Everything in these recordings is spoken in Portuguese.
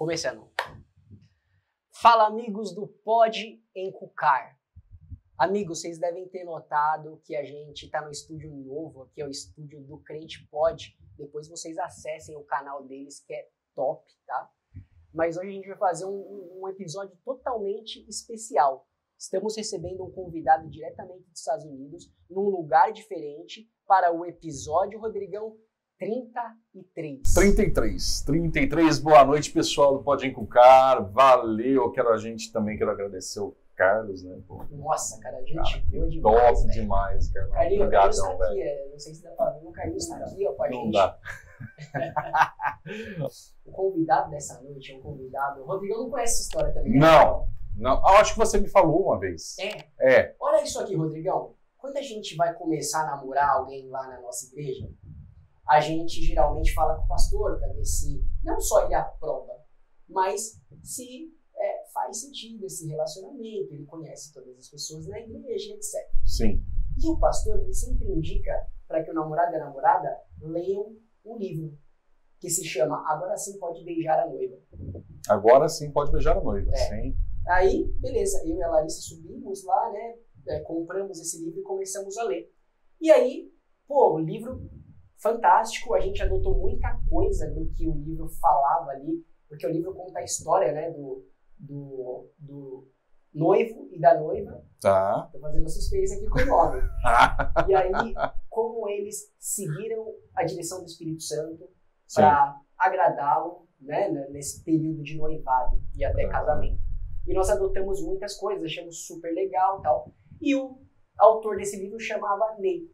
Começando. Fala, amigos do Pode Encucar. Amigos, vocês devem ter notado que a gente está no estúdio novo, aqui é o estúdio do Crente Pod. Depois vocês acessem o canal deles, que é top, tá? Mas hoje a gente vai fazer um episódio totalmente especial. Estamos recebendo um convidado diretamente dos Estados Unidos, num lugar diferente, para o episódio, Rodrigão, 33. Boa noite, pessoal do Pode Encucar. Valeu, quero agradecer o Carlos, né? Pô, nossa, cara, a gente boa demais. Top demais, Carlos. Carlinhos, o Carlinhos está aqui, não sei se dá pra ver, o Carlinhos está aqui, ó, com a gente. Não dá. O convidado dessa noite é um convidado... O Rodrigão não conhece essa história também, né? Não. Acho que você me falou uma vez. É. Olha isso aqui, Rodrigão. Quando a gente vai começar a namorar alguém lá na nossa igreja, a gente geralmente fala com o pastor para ver se não só ele aprova, mas se faz sentido esse relacionamento, ele conhece todas as pessoas na igreja, etc. Sim. E o pastor, ele sempre indica para que o namorado e a namorada leiam um livro que se chama Agora Sim Pode Beijar a Noiva. Agora Sim Pode Beijar a Noiva, sim. Aí, beleza, eu e a Larissa subimos lá, né, compramos esse livro e começamos a ler. E aí, o livro fantástico, a gente adotou muita coisa do que o livro falava ali, porque o livro conta a história, né, do noivo e da noiva. Tá. Tô fazendo suspense aqui com o nome. E aí, como eles seguiram a direção do Espírito Santo para agradá-lo, né, nesse período de noivado e até casamento. E nós adotamos muitas coisas, achamos super legal e tal. E o autor desse livro chamava Ney.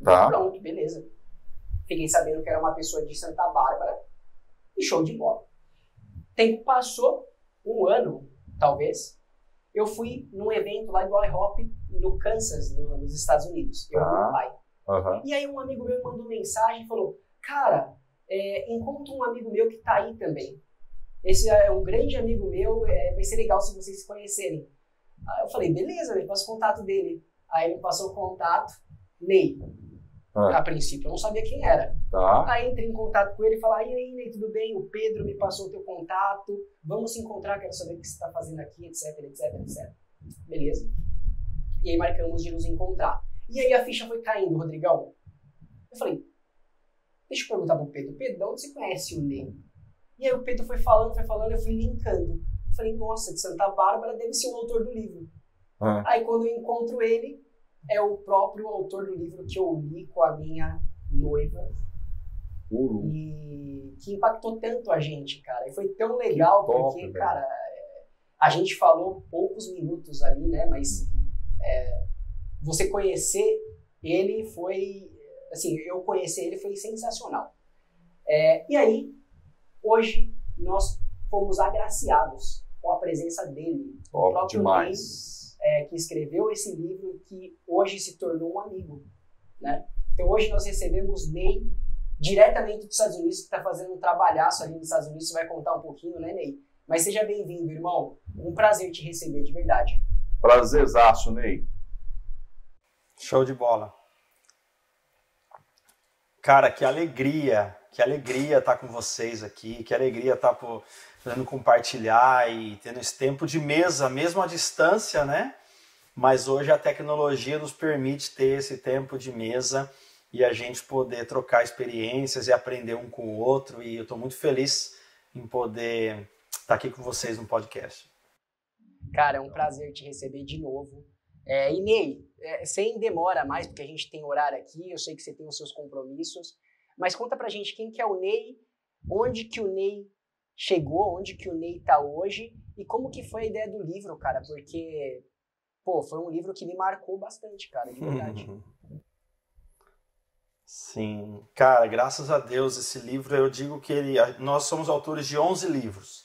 Tá. Pronto, beleza. Fiquei sabendo que era uma pessoa de Santa Bárbara e show de bola. Tempo passou, um ano, talvez, eu fui num evento lá do IHOP, no Kansas, nos Estados Unidos. Eu e meu pai. Uhum. E aí um amigo meu mandou mensagem e falou, cara, encontra um amigo meu que tá aí também. Esse é um grande amigo meu, vai ser legal se vocês se conhecerem. Aí eu falei, beleza, ele passa o contato dele. Aí ele passou o contato, Ney. A princípio eu não sabia quem era. Tá. Aí entrei em contato com ele e falei, e aí, Ney, tudo bem? O Pedro me passou o teu contato, vamos se encontrar, quero saber o que você está fazendo aqui, etc. Beleza. E aí marcamos de nos encontrar. E aí a ficha foi caindo, Rodrigão. Eu falei, deixa eu perguntar pro Pedro, de onde você conhece o Ney? E aí o Pedro foi falando, eu fui linkando. Eu falei, nossa, de Santa Bárbara deve ser o autor do livro. Aí quando eu encontro ele, é o próprio autor do livro que eu li com a minha noiva. E que impactou tanto a gente, cara. E foi tão legal, porque, cara, a gente falou poucos minutos ali, né? Mas você conhecer ele foi... Assim, eu conhecer ele foi sensacional. E aí, hoje, nós fomos agraciados com a presença dele. O próprio demais. Que escreveu esse livro e que hoje se tornou um amigo, né? Então hoje nós recebemos Ney, diretamente dos Estados Unidos, que está fazendo um trabalhaço ali nos Estados Unidos, você vai contar um pouquinho, né, Ney? Mas seja bem-vindo, irmão. Um prazer te receber, de verdade. Prazerzaço, Ney. Show de bola. Cara, que alegria estar com vocês aqui, que alegria estar podendo compartilhar e tendo esse tempo de mesa, mesmo à distância, né? Mas hoje a tecnologia nos permite ter esse tempo de mesa e a gente poder trocar experiências e aprender um com o outro. E eu estou muito feliz em poder estar aqui com vocês no podcast. Cara, é um prazer te receber de novo. E Ney, sem demora mais, porque a gente tem horário aqui, eu sei que você tem os seus compromissos, mas conta pra gente quem que é o Ney, onde que o Ney chegou, onde que o Ney tá hoje e como que foi a ideia do livro, cara, porque, foi um livro que me marcou bastante, cara, de verdade. Sim, cara, graças a Deus esse livro, eu digo que nós somos autores de 11 livros,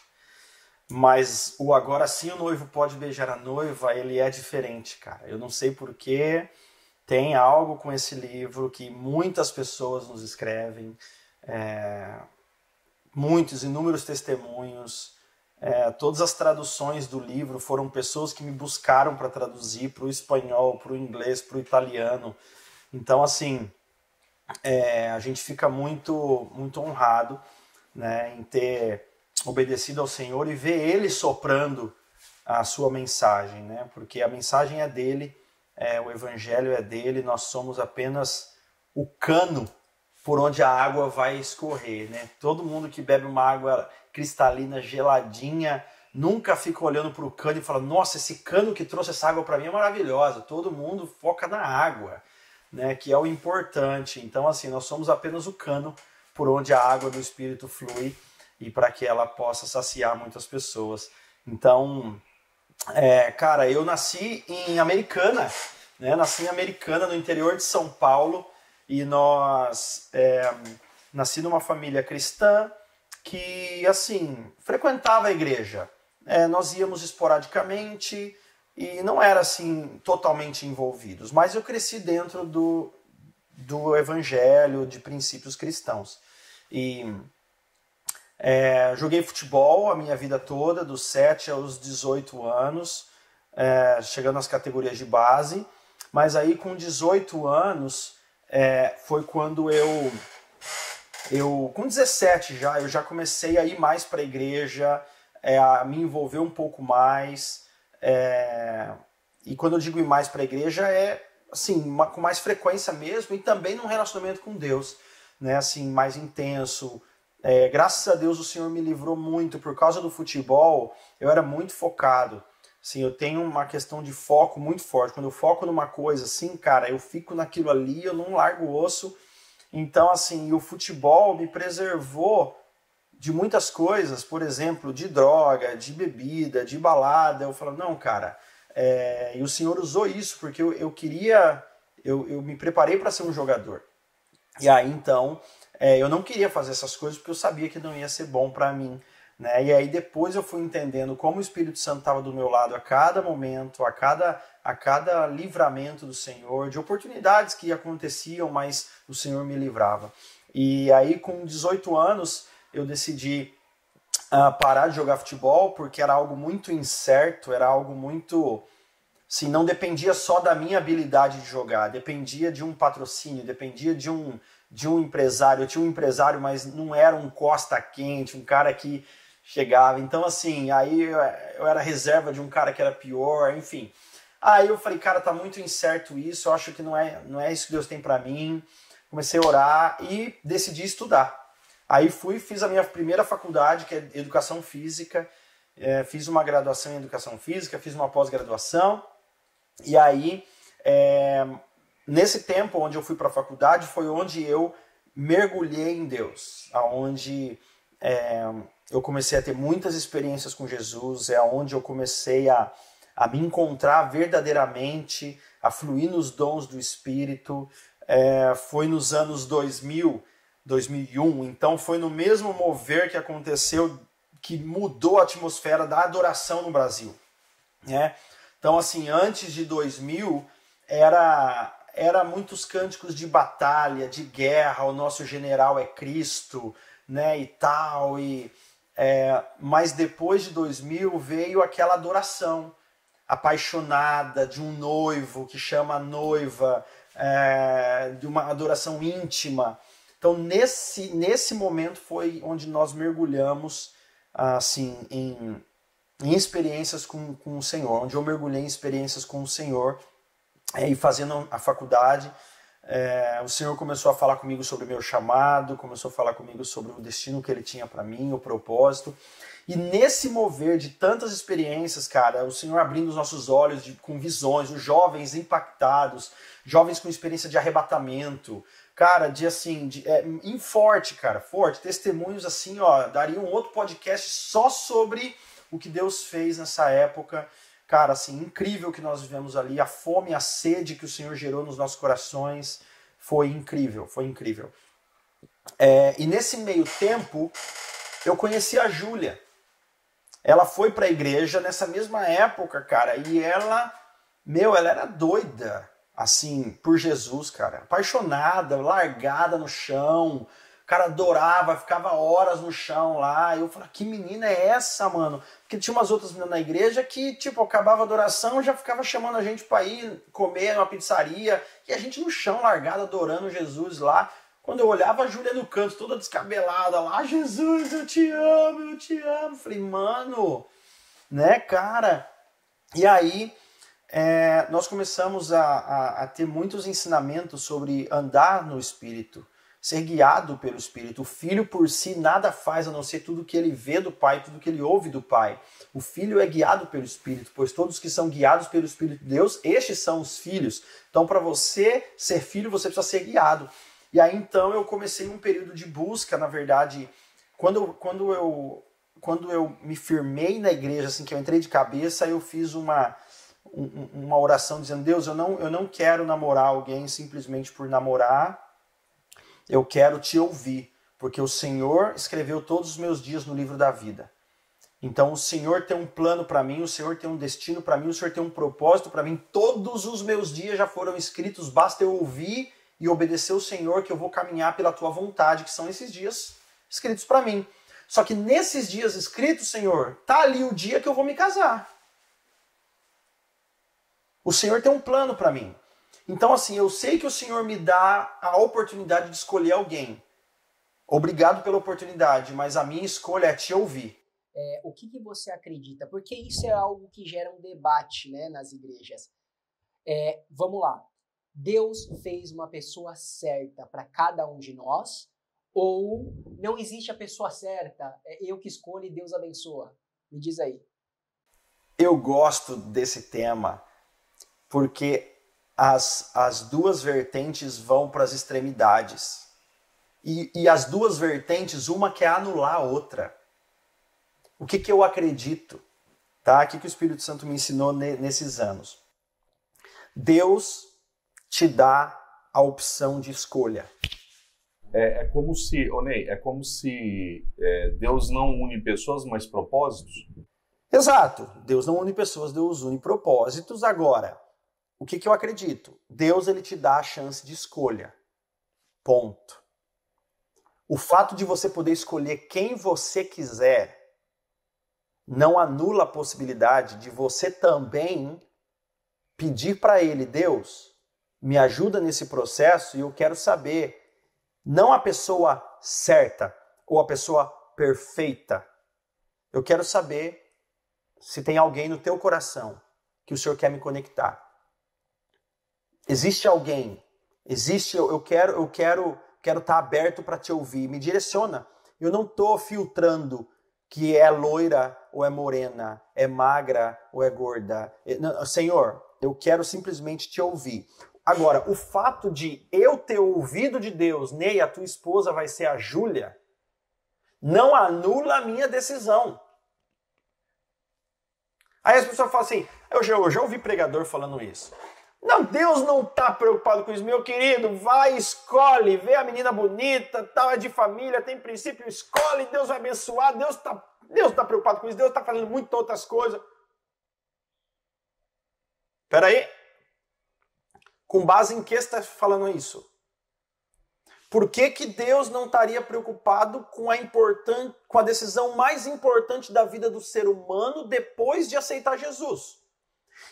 mas o Agora Sim o Noivo Pode Beijar a Noiva, ele é diferente, cara. Eu não sei porquê, tem algo com esse livro que muitas pessoas nos escrevem, inúmeros testemunhos, todas as traduções do livro foram pessoas que me buscaram para traduzir para o espanhol, para o inglês, para o italiano. Então, assim, a gente fica muito, muito honrado, né, em ter obedecido ao Senhor e ver Ele soprando a sua mensagem, né? Porque a mensagem é dele, o Evangelho é dele, nós somos apenas o cano por onde a água vai escorrer, né? Todo mundo que bebe uma água cristalina, geladinha, nunca fica olhando para o cano e fala, nossa, esse cano que trouxe essa água para mim é maravilhosa. Todo mundo foca na água, né? Que é o importante. Então, assim, nós somos apenas o cano por onde a água do Espírito flui e para que ela possa saciar muitas pessoas. Então, cara, eu nasci em Americana, né? Nasci em Americana, no interior de São Paulo, e nasci numa família cristã que, assim, frequentava a igreja. Nós íamos esporadicamente e não era, assim, totalmente envolvidos, mas eu cresci dentro do evangelho, de princípios cristãos. E joguei futebol a minha vida toda, dos 7 aos 18 anos, chegando às categorias de base, mas aí com 18 anos foi quando com 17 eu já comecei a ir mais para a igreja, a me envolver um pouco mais, e quando eu digo ir mais para a igreja assim, com mais frequência mesmo, e também num relacionamento com Deus, né, assim, mais intenso. Graças a Deus o Senhor me livrou muito. Por causa do futebol, eu era muito focado. Assim, eu tenho uma questão de foco muito forte. Quando eu foco numa coisa, assim, cara, eu fico naquilo ali, eu não largo o osso. Então, assim, o futebol me preservou de muitas coisas, por exemplo, de droga, de bebida, de balada. Eu falo, não, cara, e o Senhor usou isso porque eu me preparei para ser um jogador. E aí, então, eu não queria fazer essas coisas porque eu sabia que não ia ser bom para mim, né? E aí depois eu fui entendendo como o Espírito Santo estava do meu lado a cada momento, a cada livramento do Senhor, de oportunidades que aconteciam, mas o Senhor me livrava. E aí com 18 anos eu decidi parar de jogar futebol porque era algo muito incerto, era algo muito... Assim, não dependia só da minha habilidade de jogar, dependia de um patrocínio, dependia de um empresário. Eu tinha um empresário, mas não era um costa quente, um cara que chegava. Então, assim, aí eu era reserva de um cara que era pior, enfim. Aí eu falei, cara, tá muito incerto isso, eu acho que não é isso que Deus tem pra mim. Comecei a orar e decidi estudar. Aí fiz a minha primeira faculdade, que é Educação Física. Fiz uma graduação em Educação Física, fiz uma pós-graduação. E aí, nesse tempo onde eu fui para a faculdade, foi onde eu mergulhei em Deus, onde eu comecei a ter muitas experiências com Jesus, onde eu comecei a me encontrar verdadeiramente, a fluir nos dons do Espírito. Foi nos anos 2000, 2001, então foi no mesmo mover que aconteceu, que mudou a atmosfera da adoração no Brasil, né? Então, assim, antes de 2000, era muitos cânticos de batalha, de guerra, o nosso general é Cristo, né, e tal. Mas depois de 2000 veio aquela adoração apaixonada de um noivo que chama a noiva, de uma adoração íntima. Então, nesse momento foi onde nós mergulhamos assim, em experiências com o Senhor, onde eu mergulhei em experiências com o Senhor, e fazendo a faculdade, o Senhor começou a falar comigo sobre o meu chamado, começou a falar comigo sobre o destino que Ele tinha para mim, o propósito. E nesse mover de tantas experiências, cara, o Senhor abrindo os nossos olhos com visões, os jovens impactados, jovens com experiência de arrebatamento, cara, forte, testemunhos assim, ó, daria um outro podcast só sobre o que Deus fez nessa época. Cara, assim, incrível que nós vivemos ali, a fome, a sede que o Senhor gerou nos nossos corações, foi incrível, foi incrível. E nesse meio tempo, eu conheci a Júlia. Ela foi para a igreja nessa mesma época, cara, e ela era doida, assim, por Jesus, cara, apaixonada, largada no chão. O cara adorava, ficava horas no chão lá. E eu falei, que menina é essa, mano? Porque tinha umas outras meninas na igreja que, tipo, acabava a adoração, já ficava chamando a gente pra ir comer numa pizzaria. E a gente no chão, largado, adorando Jesus lá. Quando eu olhava a Júlia no canto, toda descabelada lá, Jesus, eu te amo, eu te amo. Falei, mano, né, cara? E aí, nós começamos a ter muitos ensinamentos sobre andar no Espírito, ser guiado pelo Espírito. O filho por si nada faz a não ser tudo que ele vê do Pai, tudo que ele ouve do Pai. O filho é guiado pelo Espírito, pois todos que são guiados pelo Espírito de Deus, estes são os filhos. Então, para você ser filho, você precisa ser guiado. E aí, então, eu comecei um período de busca, na verdade, quando eu me firmei na igreja, assim, que eu entrei de cabeça, eu fiz uma oração dizendo, Deus, eu não quero namorar alguém simplesmente por namorar, eu quero te ouvir, porque o Senhor escreveu todos os meus dias no livro da vida. Então o Senhor tem um plano para mim, o Senhor tem um destino para mim, o Senhor tem um propósito para mim, todos os meus dias já foram escritos, basta eu ouvir e obedecer o Senhor, que eu vou caminhar pela tua vontade, que são esses dias escritos para mim. Só que nesses dias escritos, Senhor, tá ali o dia que eu vou me casar. O Senhor tem um plano para mim. Então, assim, eu sei que o Senhor me dá a oportunidade de escolher alguém. Obrigado pela oportunidade, mas a minha escolha é te ouvir. O que você acredita? Porque isso é algo que gera um debate, né, nas igrejas. Vamos lá. Deus fez uma pessoa certa para cada um de nós? Ou não existe a pessoa certa? Eu que escolho e Deus abençoa? Me diz aí. Eu gosto desse tema porque as duas vertentes vão para as extremidades. E as duas vertentes, uma quer anular a outra. O que eu acredito? Tá? O que o Espírito Santo me ensinou nesses anos? Deus te dá a opção de escolha. É como se, Ney, Deus não une pessoas, mas propósitos? Exato. Deus não une pessoas, Deus une propósitos. Agora, o que eu acredito? Deus, ele te dá a chance de escolha. Ponto. O fato de você poder escolher quem você quiser não anula a possibilidade de você também pedir para ele, Deus, me ajuda nesse processo e eu quero saber, não a pessoa certa ou a pessoa perfeita. Eu quero saber se tem alguém no teu coração que o Senhor quer me conectar. Existe alguém, eu quero estar aberto para te ouvir, me direciona. Eu não estou filtrando que é loira ou é morena, é magra ou é gorda. Senhor, eu quero simplesmente te ouvir. Agora, o fato de eu ter ouvido de Deus, Ney, a tua esposa vai ser a Júlia, não anula a minha decisão. Aí as pessoas falam assim, eu já ouvi pregador falando isso. Não, Deus não está preocupado com isso, meu querido, vai, escolhe, vê a menina bonita, tal, é de família, tem princípio, escolhe, Deus vai abençoar, Deus tá preocupado com isso, Deus está fazendo muitas outras coisas. Espera aí. Com base em que você está falando isso? Por que Deus não estaria preocupado com a decisão mais importante da vida do ser humano depois de aceitar Jesus?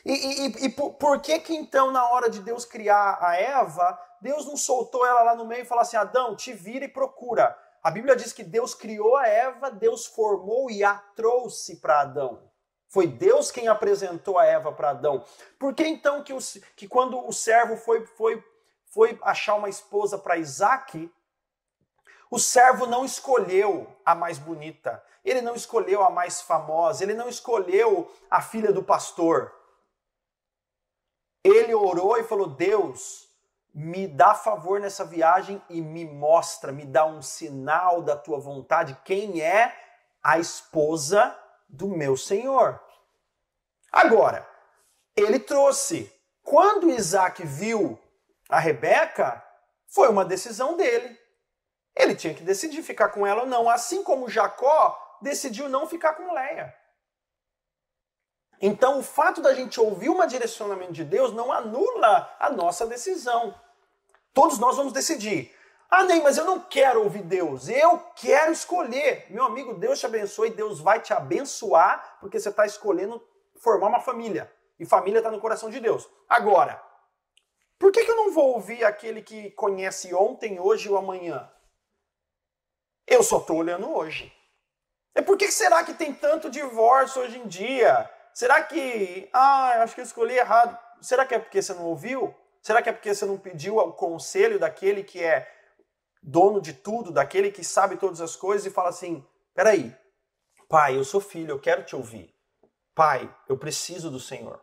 E por que então, na hora de Deus criar a Eva, Deus não soltou ela lá no meio e falou assim, Adão, te vira e procura. A Bíblia diz que Deus criou a Eva, Deus formou e a trouxe para Adão. Foi Deus quem apresentou a Eva para Adão. Por que então que quando o servo foi achar uma esposa para Isaac, o servo não escolheu a mais bonita, ele não escolheu a mais famosa, ele não escolheu a filha do pastor. Ele orou e falou, Deus, me dá favor nessa viagem e me mostra, me dá um sinal da tua vontade, quem é a esposa do meu Senhor. Agora, ele trouxe. Quando Isaac viu a Rebeca, foi uma decisão dele. Ele tinha que decidir ficar com ela ou não, assim como Jacó decidiu não ficar com Leia. Então, o fato da gente ouvir um direcionamento de Deus não anula a nossa decisão. Todos nós vamos decidir. Ney, mas eu não quero ouvir Deus, eu quero escolher. Meu amigo, Deus te abençoe, Deus vai te abençoar, porque você está escolhendo formar uma família. E família está no coração de Deus. Agora, Por que eu não vou ouvir aquele que conhece ontem, hoje e o amanhã? Eu só estou olhando hoje. E por que será que tem tanto divórcio hoje em dia? Será que, acho que eu escolhi errado. Será que é porque você não ouviu? Será que é porque você não pediu o conselho daquele que é dono de tudo, daquele que sabe todas as coisas e fala assim, peraí, pai, eu sou filho, eu quero te ouvir. Pai, eu preciso do Senhor.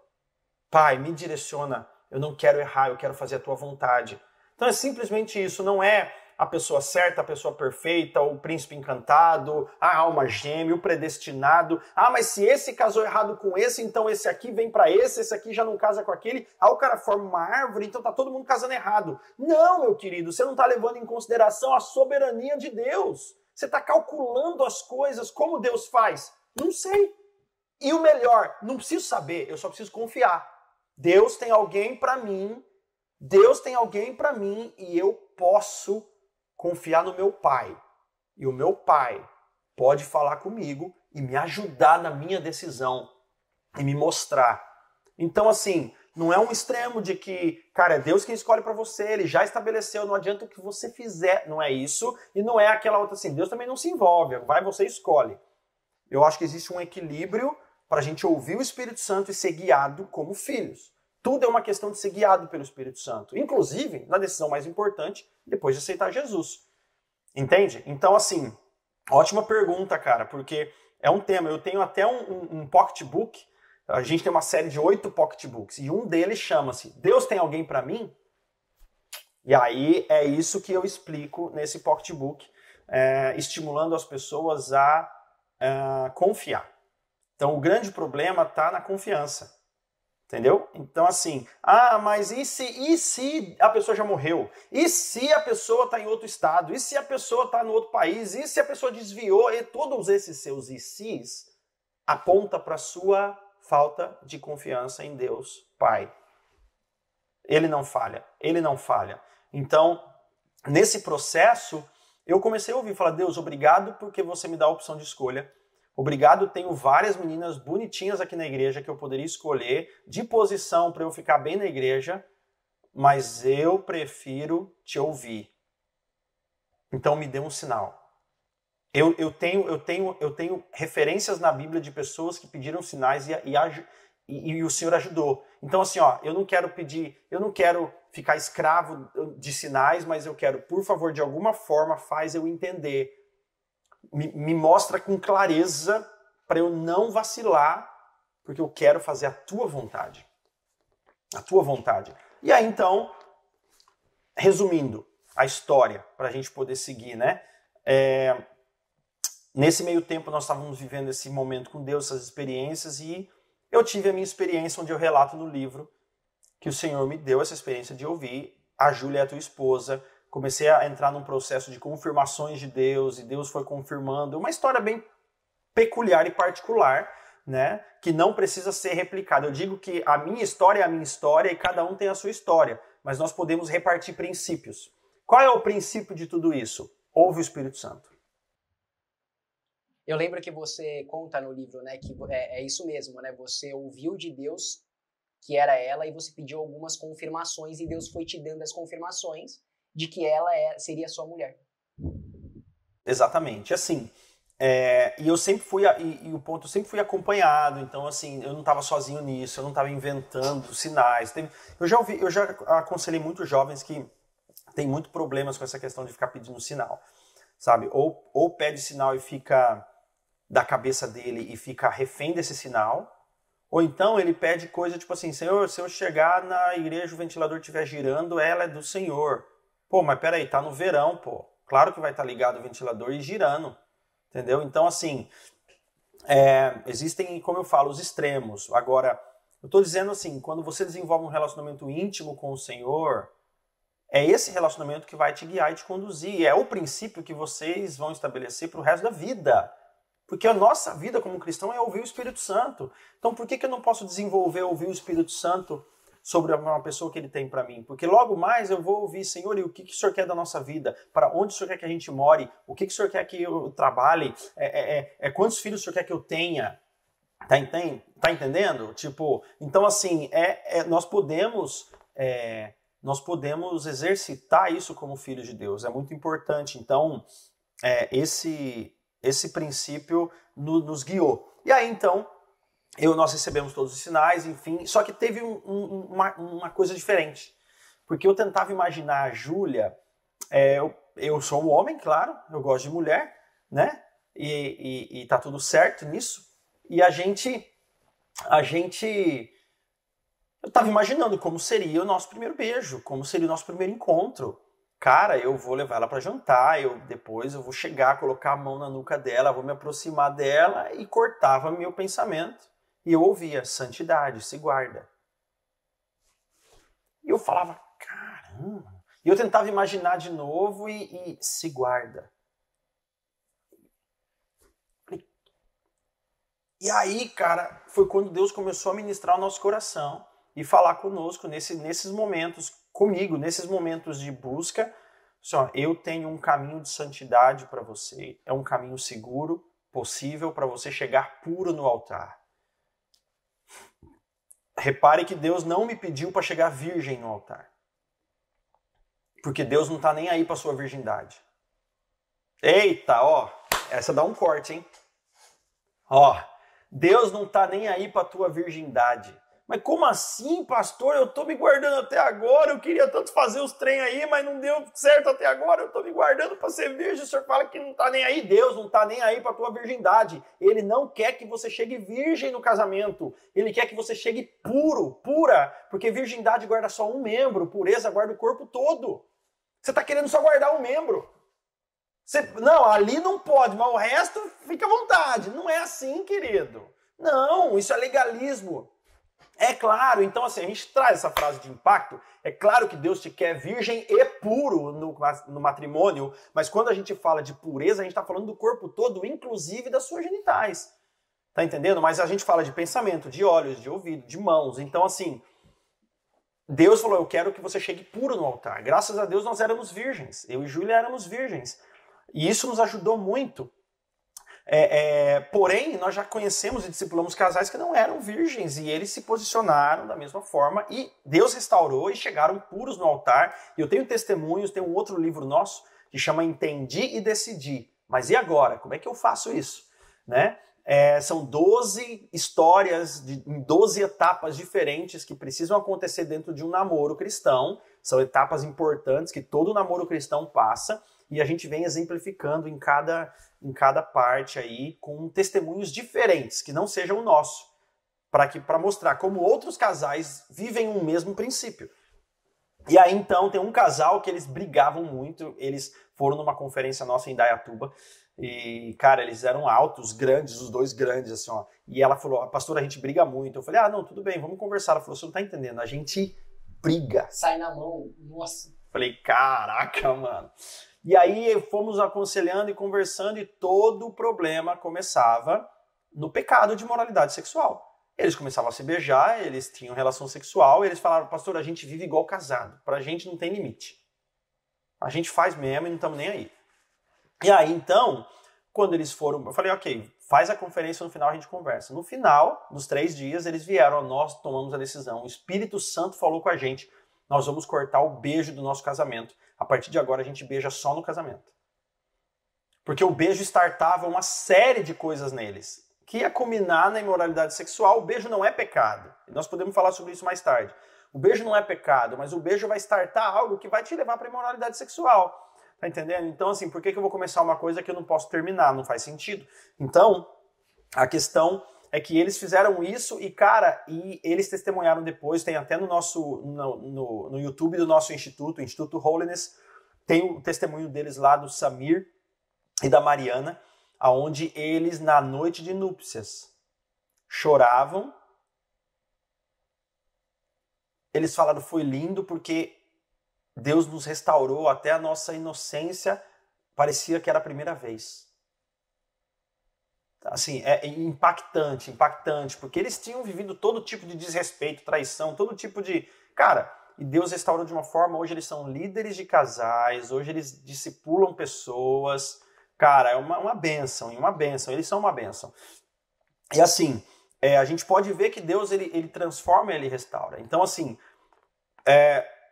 Pai, me direciona, eu não quero errar, eu quero fazer a tua vontade. Então é simplesmente isso, não é a pessoa certa, a pessoa perfeita, o príncipe encantado, a alma gêmea, o predestinado. Mas se esse casou errado com esse, então esse aqui vem para esse aqui já não casa com aquele. O cara forma uma árvore, então tá todo mundo casando errado. Não, meu querido, você não tá levando em consideração a soberania de Deus. Você tá calculando as coisas como Deus faz. Não sei. E o melhor, não preciso saber, eu só preciso confiar. Deus tem alguém para mim, e eu posso confiar no meu pai. E o meu pai pode falar comigo e me ajudar na minha decisão e me mostrar. Então, assim, não é um extremo de que, cara, é Deus quem escolhe para você, ele já estabeleceu, não adianta o que você fizer. Não é isso. E não é aquela outra assim, Deus também não se envolve, vai, você escolhe. Eu acho que existe um equilíbrio para a gente ouvir o Espírito Santo e ser guiado como filhos. Tudo é uma questão de ser guiado pelo Espírito Santo. Inclusive, na decisão mais importante, depois de aceitar Jesus. Entende? Então, assim, ótima pergunta, cara, porque é um tema. Eu tenho até um pocketbook. A gente tem uma série de 8 pocketbooks. E um deles chama-se Deus tem alguém para mim? E aí é isso que eu explico nesse pocketbook, estimulando as pessoas a confiar. Então, o grande problema está na confiança. Entendeu? Então, assim, mas e se a pessoa já morreu? E se a pessoa está em outro estado? E se a pessoa está no outro país? E se a pessoa desviou? E todos esses seus e se's aponta para a sua falta de confiança em Deus, Pai. Ele não falha. Então, nesse processo, eu comecei a ouvir, falar, Deus, obrigado porque você me dá a opção de escolha. Obrigado, tenho várias meninas bonitinhas aqui na igreja que eu poderia escolher de posição para eu ficar bem na igreja, mas eu prefiro te ouvir. Então me dê um sinal. Eu tenho referências na Bíblia de pessoas que pediram sinais e o Senhor ajudou. Então assim, eu não quero ficar escravo de sinais, mas eu quero, por favor, de alguma forma, faz eu entender. Me mostra com clareza para eu não vacilar, porque eu quero fazer a tua vontade. A tua vontade. E aí, então, resumindo a história, para a gente poder seguir, né? Nesse meio tempo, nós estávamos vivendo esse momento com Deus, essas experiências, e eu tive a minha experiência, onde eu relato no livro que o Senhor me deu essa experiência de ouvir. A Júlia é a tua esposa. Comecei a entrar num processo de confirmações de Deus, e Deus foi confirmando. Uma história bem peculiar e particular, né? Que não precisa ser replicada. Eu digo que a minha história é a minha história e cada um tem a sua história, mas nós podemos repartir princípios. Qual é o princípio de tudo isso? Ouve o Espírito Santo. Eu lembro que você conta no livro, né, que é isso mesmo, né? Você ouviu de Deus que era ela e você pediu algumas confirmações e Deus foi te dando as confirmações de que ela seria sua mulher. Exatamente. Assim, e eu sempre fui, eu sempre fui acompanhado, então assim, eu não estava sozinho nisso, eu não estava inventando sinais. Eu já aconselhei muitos jovens que têm muito problemas com essa questão de ficar pedindo sinal, sabe? Ou pede sinal e fica da cabeça dele e fica refém desse sinal, ou então ele pede coisa tipo assim, Senhor, se eu chegar na igreja o ventilador estiver girando, ela é do Senhor. Pô, mas peraí, tá no verão, pô. Claro que vai estar ligado o ventilador e girando, entendeu? Então, assim, existem, como eu falo, os extremos. Agora, eu tô dizendo assim, quando você desenvolve um relacionamento íntimo com o Senhor, é esse relacionamento que vai te guiar e te conduzir. É o princípio que vocês vão estabelecer pro resto da vida. Porque a nossa vida como cristão é ouvir o Espírito Santo. Então, por que eu não posso desenvolver ouvir o Espírito Santo sobre uma pessoa que ele tem para mim? Porque logo mais eu vou ouvir, Senhor, e o que o Senhor quer da nossa vida? Para onde o Senhor quer que a gente more? O que o Senhor quer que eu trabalhe? Quantos filhos o Senhor quer que eu tenha? Tá entendendo? Tipo, então assim, nós podemos nós podemos exercitar isso como filhos de Deus. É muito importante. Então, esse princípio nos guiou. E aí, então, nós recebemos todos os sinais, enfim. Só que teve uma coisa diferente. Porque eu tentava imaginar a Júlia. Eu sou um homem, claro. Eu gosto de mulher, né? E tá tudo certo nisso. E a gente eu tava imaginando como seria o nosso primeiro beijo, como seria o nosso primeiro encontro. Cara, eu vou levar ela para jantar, depois eu vou chegar, colocar a mão na nuca dela, vou me aproximar dela e cortava meu pensamento. E eu ouvia, santidade, se guarda. E eu falava, caramba. E eu tentava imaginar de novo e se guarda. E aí, cara, foi quando Deus começou a ministrar o nosso coração e falar conosco nesses momentos, comigo, nesses momentos de busca. Assim, eu tenho um caminho de santidade para você. É um caminho seguro, possível para você chegar puro no altar. Repare que Deus não me pediu para chegar virgem no altar. Porque Deus não está nem aí para sua virgindade. Eita, ó, essa dá um corte, hein? Ó, Deus não está nem aí para tua virgindade. Mas como assim, pastor? Eu estou me guardando até agora, eu queria tanto fazer os trem aí, mas não deu certo até agora, eu estou me guardando para ser virgem. O senhor fala que não está nem aí. Deus não está nem aí para a tua virgindade. Ele não quer que você chegue virgem no casamento. Ele quer que você chegue pura, porque virgindade guarda só um membro, pureza guarda o corpo todo. Você está querendo só guardar um membro. Não, ali não pode, mas o resto fica à vontade. Não é assim, querido. Não, isso é legalismo. É claro, então assim, a gente traz essa frase de impacto. É claro que Deus te quer virgem e puro no matrimônio, mas quando a gente fala de pureza, a gente está falando do corpo todo, inclusive das suas genitais. Tá entendendo? Mas a gente fala de pensamento, de olhos, de ouvido, de mãos. Então assim, Deus falou, eu quero que você chegue puro no altar. Graças a Deus nós éramos virgens. Eu e Júlia éramos virgens. E isso nos ajudou muito. Porém, nós já conhecemos e discipulamos casais que não eram virgens e eles se posicionaram da mesma forma e Deus restaurou e chegaram puros no altar. E eu tenho testemunhos, tem um outro livro nosso que chama Entendi e Decidi. Mas e agora? Como é que eu faço isso? Né? São 12 histórias em 12 etapas diferentes que precisam acontecer dentro de um namoro cristão. São etapas importantes que todo namoro cristão passa. E a gente vem exemplificando em cada parte aí com testemunhos diferentes, que não sejam o nosso, para mostrar como outros casais vivem um mesmo princípio. E aí então tem um casal que eles brigavam muito, eles foram numa conferência nossa em Indaiatuba, e cara, eles eram altos, grandes, os dois grandes, assim, ó. E ela falou, pastora, a gente briga muito. Eu falei, não, tudo bem, vamos conversar. Ela falou, você não tá entendendo, a gente briga. Sai na mão, nossa. Falei, caraca, mano. E aí fomos aconselhando e conversando e todo o problema começava no pecado de imoralidade sexual. Eles começavam a se beijar, eles tinham relação sexual, e eles falaram, pastor, a gente vive igual casado, pra gente não tem limite. A gente faz mesmo e não estamos nem aí. E aí então, quando eles foram, eu falei, ok, faz a conferência, no final a gente conversa. No final, nos 3 dias, eles vieram, nós tomamos a decisão, o Espírito Santo falou com a gente, nós vamos cortar o beijo do nosso casamento. A partir de agora a gente beija só no casamento. Porque o beijo startava uma série de coisas neles, que ia culminar na imoralidade sexual. O beijo não é pecado. E nós podemos falar sobre isso mais tarde. O beijo não é pecado, mas o beijo vai startar algo que vai te levar para a imoralidade sexual. Tá entendendo? Então, assim, por que eu vou começar uma coisa que eu não posso terminar? Não faz sentido. Então, a questão é que eles fizeram isso e, cara, e eles testemunharam depois, tem até no YouTube do nosso instituto, Instituto Holiness, tem o testemunho deles lá do Samir e da Mariana, onde eles, na noite de núpcias, choravam. Eles falaram, foi lindo porque Deus nos restaurou até a nossa inocência, parecia que era a primeira vez. Assim, é impactante, porque eles tinham vivido todo tipo de desrespeito, traição, todo tipo de... Cara, e Deus restaurou de uma forma, hoje eles são líderes de casais, hoje eles discipulam pessoas, cara, é uma bênção, eles são uma bênção. E assim, a gente pode ver que Deus, ele transforma, ele restaura. Então assim,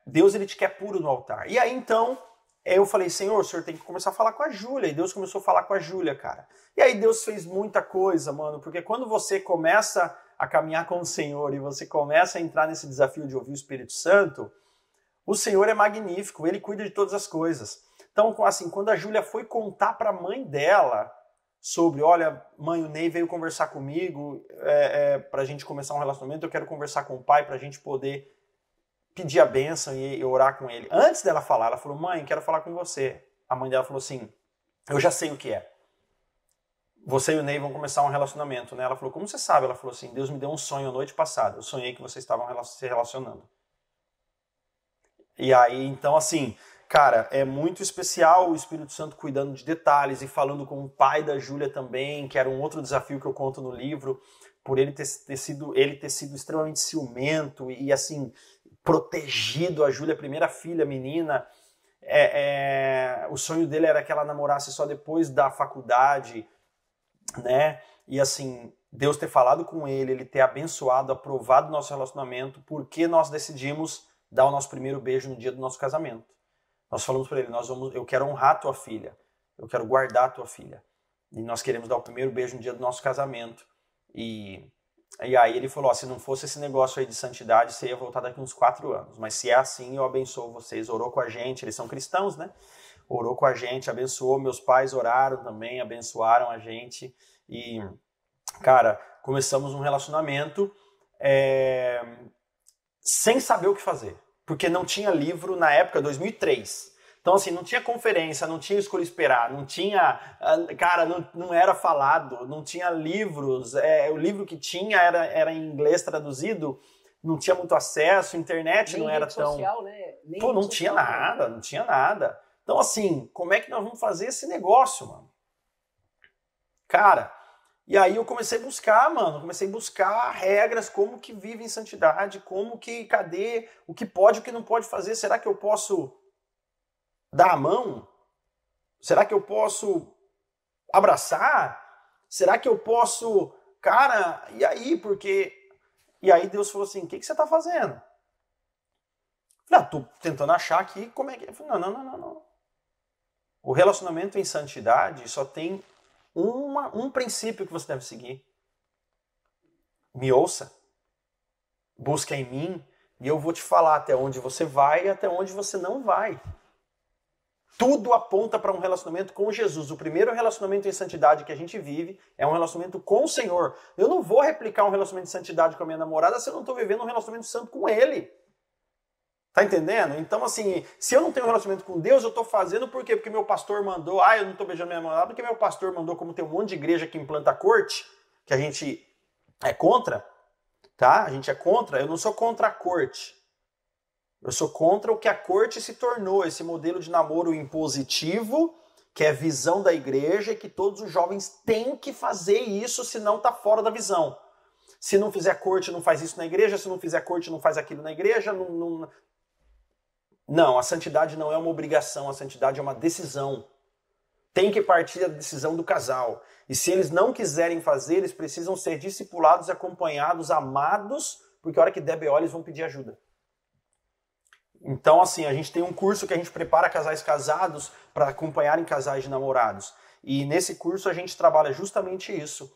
Deus ele te quer puro no altar. E aí então eu falei, Senhor, o Senhor tem que começar a falar com a Júlia. E Deus começou a falar com a Júlia, cara. E aí Deus fez muita coisa, mano, porque quando você começa a caminhar com o Senhor e você começa a entrar nesse desafio de ouvir o Espírito Santo, o Senhor é magnífico, ele cuida de todas as coisas. Então, assim, quando a Júlia foi contar para a mãe dela sobre, olha, mãe, o Ney veio conversar comigo para a gente começar um relacionamento, eu quero conversar com o pai para a gente poder pedir a bênção e orar com ele. Antes dela falar, ela falou, mãe, quero falar com você. A mãe dela falou assim, eu já sei o que é. Você e o Ney vão começar um relacionamento, né? Ela falou, como você sabe? Ela falou assim, Deus me deu um sonho a noite passada. Eu sonhei que vocês estavam se relacionando. E aí, então, assim, cara, é muito especial o Espírito Santo cuidando de detalhes e falando com o pai da Júlia também, que era um outro desafio que eu conto no livro, por ele ter sido extremamente ciumento e assim, protegido a Júlia, a primeira filha, menina. O sonho dele era que ela namorasse só depois da faculdade, né? E assim, Deus ter falado com ele ter abençoado, aprovado o nosso relacionamento, porque nós decidimos dar o nosso primeiro beijo no dia do nosso casamento. Nós falamos para ele, eu quero honrar a tua filha, eu quero guardar a tua filha. E nós queremos dar o primeiro beijo no dia do nosso casamento. E aí ele falou, se não fosse esse negócio aí de santidade, você ia voltar daqui uns 4 anos. Mas se é assim, eu abençoo vocês. Orou com a gente, eles são cristãos, né? Orou com a gente, abençoou. Meus pais oraram também, abençoaram a gente. E, cara, começamos um relacionamento sem saber o que fazer. Porque não tinha livro na época, 2003. Então, assim, não tinha conferência, não tinha escolha esperar, não tinha... Cara, não era falado, não tinha livros. O livro que tinha era em inglês traduzido, não tinha muito acesso, internet nem não era rede tão... social, né? Nem Pô, não rede tinha social, nada, não tinha nada. Então, assim, como é que nós vamos fazer esse negócio, mano? Cara, e aí eu comecei a buscar, regras, como que vive em santidade, cadê, o que pode, o que não pode fazer. Será que eu posso dar a mão? Será que eu posso abraçar? Será que eu posso... Cara, e aí? E aí Deus falou assim, o que você está fazendo? Eu falei, tô tentando achar aqui como é que... Eu falei, não. O relacionamento em santidade só tem um princípio que você deve seguir. Me ouça. Busca em mim e eu vou te falar até onde você vai e até onde você não vai. Tudo aponta para um relacionamento com Jesus. O primeiro relacionamento em santidade que a gente vive é um relacionamento com o Senhor. Eu não vou replicar um relacionamento de santidade com a minha namorada se eu não estou vivendo um relacionamento santo com Ele. Tá entendendo? Então, assim, se eu não tenho um relacionamento com Deus, eu estou fazendo por quê? Porque meu pastor mandou. Eu não estou beijando minha namorada porque meu pastor mandou, como tem um monte de igreja que implanta corte, que a gente é contra, tá? A gente é contra. Eu não sou contra a corte. Eu sou contra o que a corte se tornou, esse modelo de namoro impositivo, que é visão da igreja e que todos os jovens têm que fazer isso, senão tá fora da visão. Se não fizer corte, não faz isso na igreja. Se não fizer corte, não faz aquilo na igreja. Não, a santidade não é uma obrigação, a santidade é uma decisão. Tem que partir da decisão do casal. E se eles não quiserem fazer, eles precisam ser discipulados, acompanhados, amados, porque a hora que der B.O. eles vão pedir ajuda. Então, assim, a gente tem um curso que a gente prepara casais casados para acompanharem casais de namorados. E nesse curso a gente trabalha justamente isso.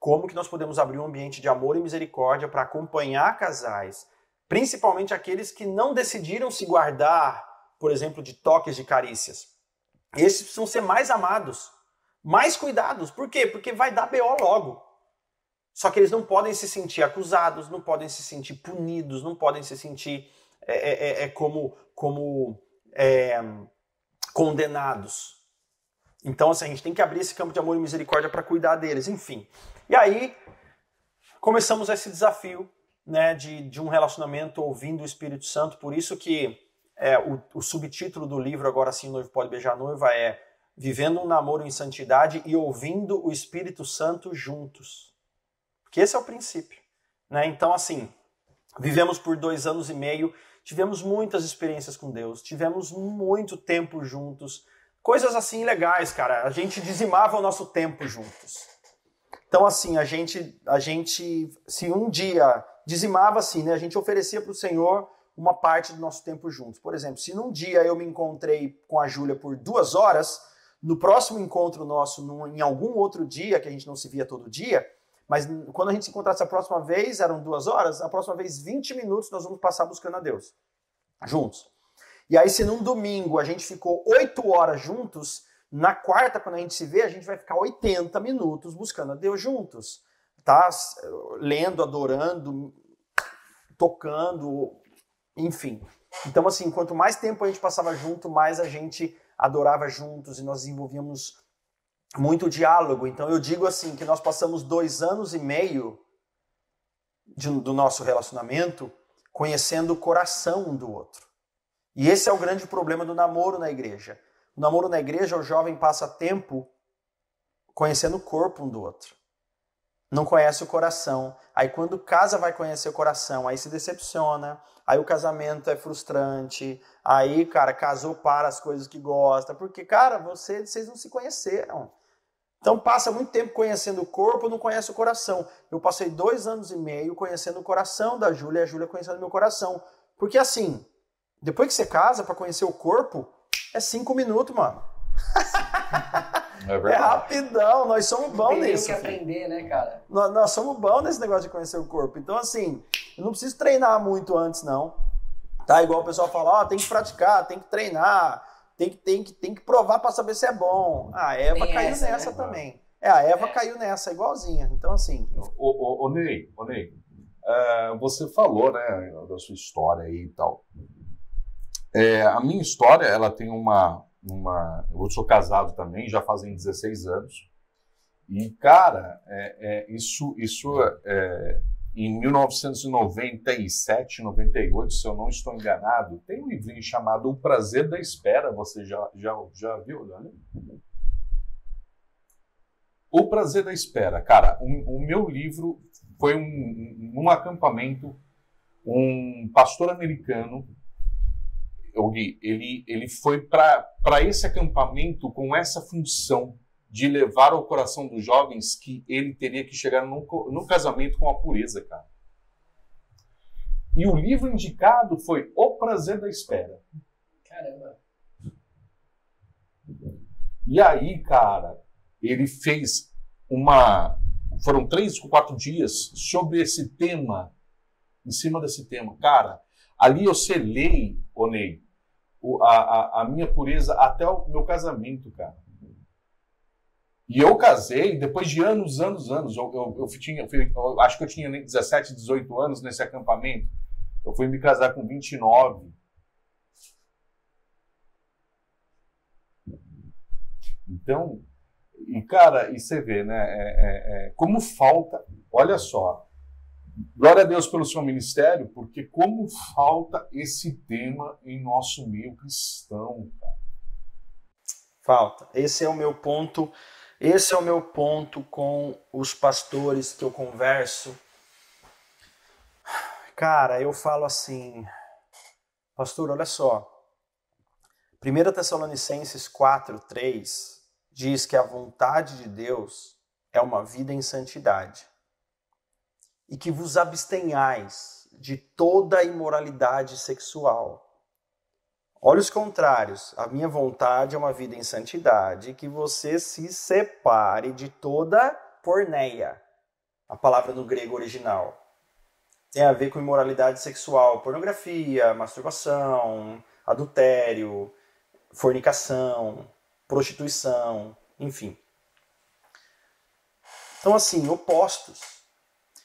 Como que nós podemos abrir um ambiente de amor e misericórdia para acompanhar casais, principalmente aqueles que não decidiram se guardar, por exemplo, de toques de carícias. Esses precisam ser mais amados, mais cuidados. Por quê? Porque vai dar BO logo. Só que eles não podem se sentir acusados, não podem se sentir punidos, não podem se sentir condenados. Então, assim, a gente tem que abrir esse campo de amor e misericórdia para cuidar deles, enfim. E aí, começamos esse desafio, né, de um relacionamento ouvindo o Espírito Santo. Por isso que o subtítulo do livro, Agora Sim o Noivo Pode Beijar a Noiva, é Vivendo um Namoro em Santidade e Ouvindo o Espírito Santo Juntos. Porque esse é o princípio, né? Então, assim, vivemos por 2 anos e meio, tivemos muitas experiências com Deus, tivemos muito tempo juntos, coisas assim legais, cara. A gente dizimava o nosso tempo juntos. Então, assim, a gente se um dia dizimava assim, né? A gente oferecia para o Senhor uma parte do nosso tempo juntos. Por exemplo, se num dia eu me encontrei com a Júlia por 2 horas, no próximo encontro nosso, em algum outro dia, que a gente não se via todo dia, mas quando a gente se encontrasse a próxima vez, eram 2 horas, a próxima vez 20 minutos nós vamos passar buscando a Deus, juntos. E aí se num domingo a gente ficou 8 horas juntos, na quarta, quando a gente se vê, a gente vai ficar 80 minutos buscando a Deus juntos, tá? Lendo, adorando, tocando, enfim. Então, assim, quanto mais tempo a gente passava junto, mais a gente adorava juntos e nós desenvolvíamos muito diálogo. Então, eu digo assim, que nós passamos 2 anos e meio do nosso relacionamento conhecendo o coração um do outro. E esse é o grande problema do namoro na igreja. O namoro na igreja, o jovem passa tempo conhecendo o corpo um do outro. Não conhece o coração. Aí quando casa vai conhecer o coração, aí se decepciona, aí o casamento é frustrante, aí, cara, casou para as coisas que gosta, porque, cara, vocês não se conheceram. Então passa muito tempo conhecendo o corpo, não conhece o coração. Eu passei 2 anos e meio conhecendo o coração da Júlia e a Júlia conhecendo o meu coração. Porque assim, depois que você casa, para conhecer o corpo, é 5 minutos, mano. É rapidão, nós somos bons nisso. Tem que aprender, né, cara? Nós somos bons nesse negócio de conhecer o corpo. Então, assim, eu não preciso treinar muito antes, não. Tá? Igual o pessoal fala, tem que praticar, tem que treinar, tem que provar para saber se é bom. A Eva caiu nessa, né, também. A Eva caiu nessa, igualzinha. Então, assim... Ô Ney, você falou, né, da sua história aí e tal. A minha história, ela tem eu sou casado também, já fazem 16 anos. E, cara, isso em 1997, 98, se eu não estou enganado, tem um livrinho chamado O Prazer da Espera. Você já viu, né? O Prazer da Espera. Cara, o meu livro foi num acampamento, um pastor americano. Ele foi para esse acampamento com essa função de levar ao coração dos jovens que ele teria que chegar no casamento com a pureza, cara. E o livro indicado foi O Prazer da Espera. Caramba. E aí, cara, ele fez foram 3 ou 4 dias sobre esse tema, em cima desse tema. Cara, ali eu selei, Ney, a minha pureza até o meu casamento, cara. E eu casei depois de anos. Eu acho que eu tinha 17, 18 anos nesse acampamento. Eu fui me casar com 29. Então, e cara, e você vê, né? Como falta, olha só. Glória a Deus pelo seu ministério, porque como falta esse tema em nosso meio cristão, cara. Falta. Esse é o meu ponto com os pastores que eu converso. Cara, eu falo assim, pastor, olha só. 1 Tessalonicenses 4:3 diz que a vontade de Deus é uma vida em santidade. E que vos abstenhais de toda imoralidade sexual. Olha os contrários. A minha vontade é uma vida em santidade, que você se separe de toda porneia. A palavra no grego original. Tem a ver com imoralidade sexual, pornografia, masturbação, adultério, fornicação, prostituição, enfim. Então, assim, opostos.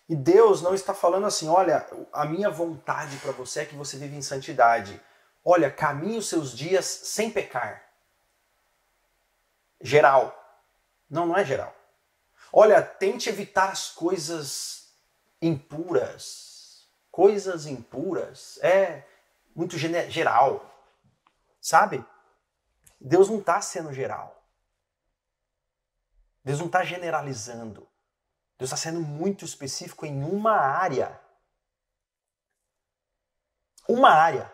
E Deus não está falando assim, olha, a minha vontade para você é que você viva em santidade. Olha, caminhe os seus dias sem pecar. Geral. Não é geral. Olha, tente evitar as coisas impuras. Coisas impuras é muito geral. Sabe? Deus não está sendo geral. Deus não está generalizando. Deus está sendo muito específico em uma área. Uma área.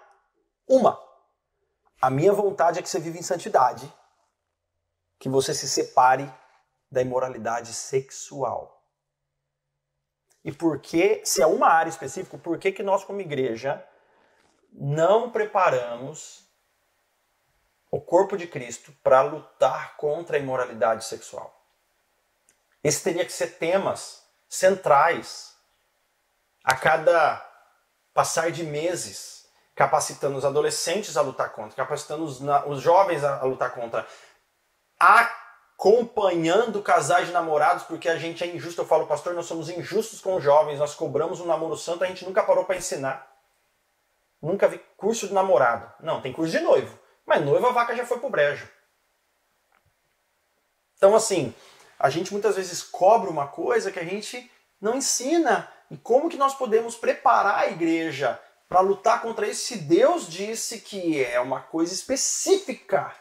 A minha vontade é que você viva em santidade. Que você se separe da imoralidade sexual. E por que, se é uma área específica, por que nós como igreja não preparamos o corpo de Cristo para lutar contra a imoralidade sexual. Esse teria que ser temas centrais a cada passar de meses, capacitando os adolescentes a lutar contra, capacitando os jovens a lutar contra, acompanhando casais de namorados, porque a gente é injusto. Eu falo, pastor, nós somos injustos com os jovens, nós cobramos um namoro santo, a gente nunca parou para ensinar. Nunca vi curso de namorado. Não, tem curso de noivo. Mas noiva, a vaca já foi pro brejo. Então, assim, a gente muitas vezes cobra uma coisa que a gente não ensina. E como que nós podemos preparar a igreja para lutar contra isso se Deus disse que é uma coisa específica?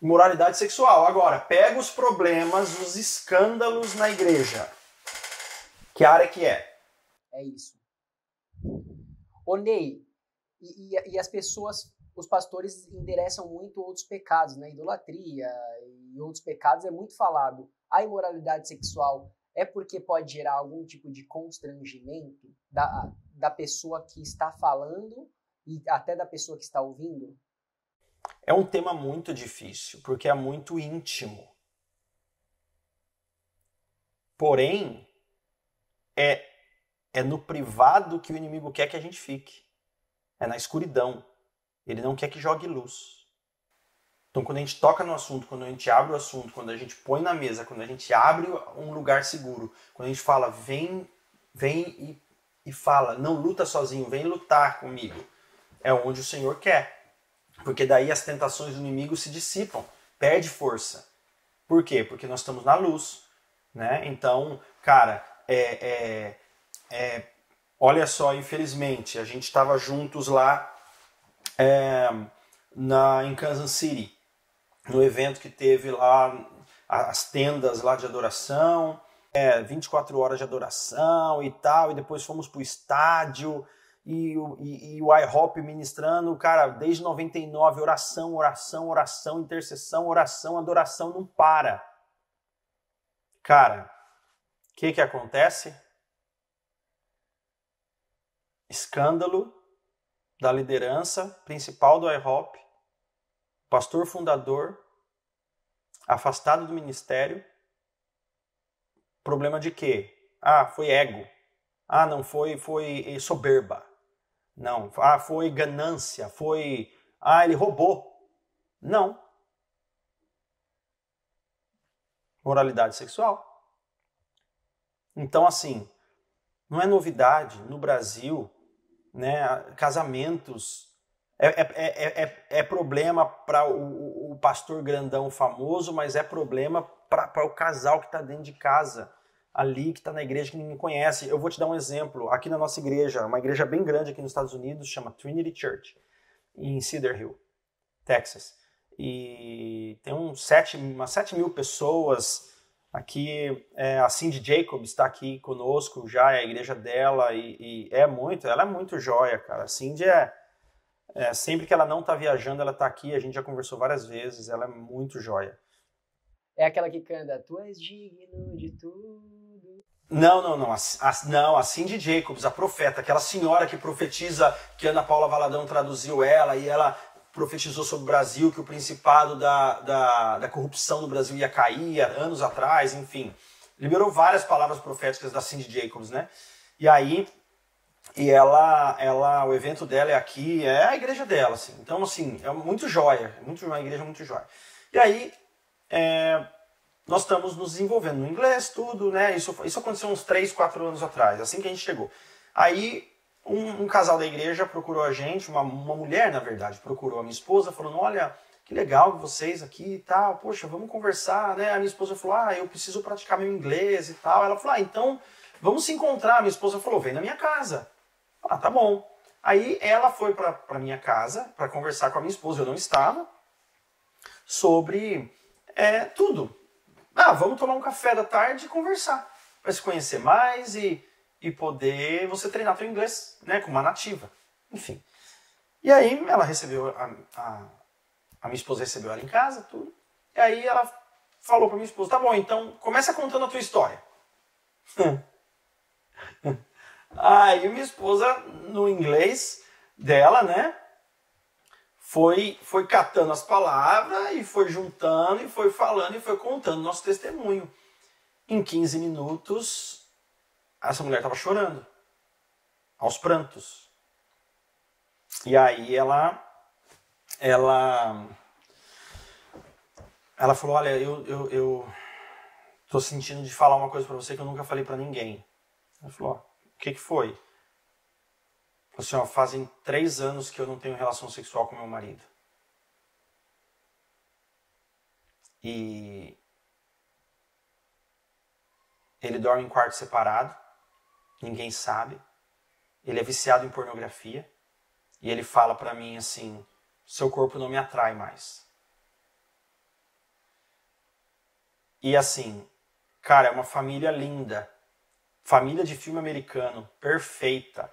Imoralidade sexual. Agora, pega os problemas, os escândalos na igreja. Que área que é? É isso. Ô Ney, e as pessoas, os pastores endereçam muito outros pecados, né? Idolatria e outros pecados é muito falado. A imoralidade sexual é porque pode gerar algum tipo de constrangimento da pessoa que está falando e até da pessoa que está ouvindo? É um tema muito difícil, porque é muito íntimo. Porém, é no privado que o inimigo quer que a gente fique. É na escuridão. Ele não quer que jogue luz. Então, quando a gente toca no assunto, quando a gente abre o assunto, quando a gente põe na mesa, quando a gente abre um lugar seguro, quando a gente fala, vem e fala, não luta sozinho, vem lutar comigo, é onde o Senhor quer. Porque daí as tentações do inimigo se dissipam, perde força. Por quê? Porque nós estamos na luz, né? Então, cara, olha só, infelizmente, a gente estava juntos lá em Kansas City, no evento que teve lá, as tendas lá de adoração, 24 horas de adoração e tal, e depois fomos pro estádio, e o IHOP ministrando, cara, desde 99, oração, oração, oração, intercessão, oração, adoração, não para. Cara, o que acontece? Escândalo da liderança principal do IHOP, pastor fundador, afastado do ministério. Problema de quê? Foi ego. Não, foi soberba. Não, foi ganância, ele roubou. Não. Moralidade sexual. Então, assim, não é novidade no Brasil, né, casamentos, é problema para o pastor grandão famoso, mas é problema para o casal que está dentro de casa, ali, que está na igreja, que ninguém conhece. Eu vou te dar um exemplo. Aqui na nossa igreja, uma igreja bem grande aqui nos Estados Unidos, chama Trinity Church, em Cedar Hill, Texas. E tem umas 7 mil pessoas aqui. A Cindy Jacobs está aqui conosco já, é a igreja dela, ela é muito joia, cara. A Cindy sempre que ela não está viajando, ela está aqui, a gente já conversou várias vezes, ela é muito joia. É aquela que canta, tu és digno de tudo. Não. A Cindy Jacobs, a profeta, aquela senhora que profetiza, que Ana Paula Valadão traduziu ela, e ela profetizou sobre o Brasil, que o principado da corrupção no Brasil ia cair anos atrás, enfim. Liberou várias palavras proféticas da Cindy Jacobs, né? E aí, o evento dela é aqui, é a igreja dela, assim. Então, assim, é muito joia, uma igreja muito joia. E aí, nós estamos nos desenvolvendo no inglês, tudo, né? Isso aconteceu uns 3, 4 anos atrás, assim que a gente chegou. Aí, um casal da igreja procurou a gente, uma mulher, na verdade, procurou a minha esposa, falando, olha, que legal vocês aqui e tal, poxa, vamos conversar, né? A minha esposa falou, eu preciso praticar meu inglês e tal. Ela falou, então, vamos se encontrar. A minha esposa falou, vem na minha casa. Tá bom. Aí ela foi para minha casa para conversar com a minha esposa, eu não estava, sobre tudo. Vamos tomar um café da tarde e conversar, para se conhecer mais e poder você treinar seu inglês, né, com uma nativa. Enfim. E aí ela recebeu, a minha esposa recebeu ela em casa, tudo. E aí ela falou para minha esposa, tá bom, então começa contando a tua história. Aí minha esposa, no inglês, dela, né? Foi catando as palavras e foi juntando e foi falando e foi contando nosso testemunho. Em 15 minutos, essa mulher estava chorando, aos prantos. E aí ela falou, olha, eu tô sentindo de falar uma coisa para você que eu nunca falei para ninguém. Ela falou, o que foi? Assim, ó, fazem 3 anos que eu não tenho relação sexual com meu marido. E ele dorme em quarto separado, ninguém sabe. Ele é viciado em pornografia. E ele fala pra mim assim, seu corpo não me atrai mais. E assim, cara, é uma família linda. Família de filme americano, perfeita.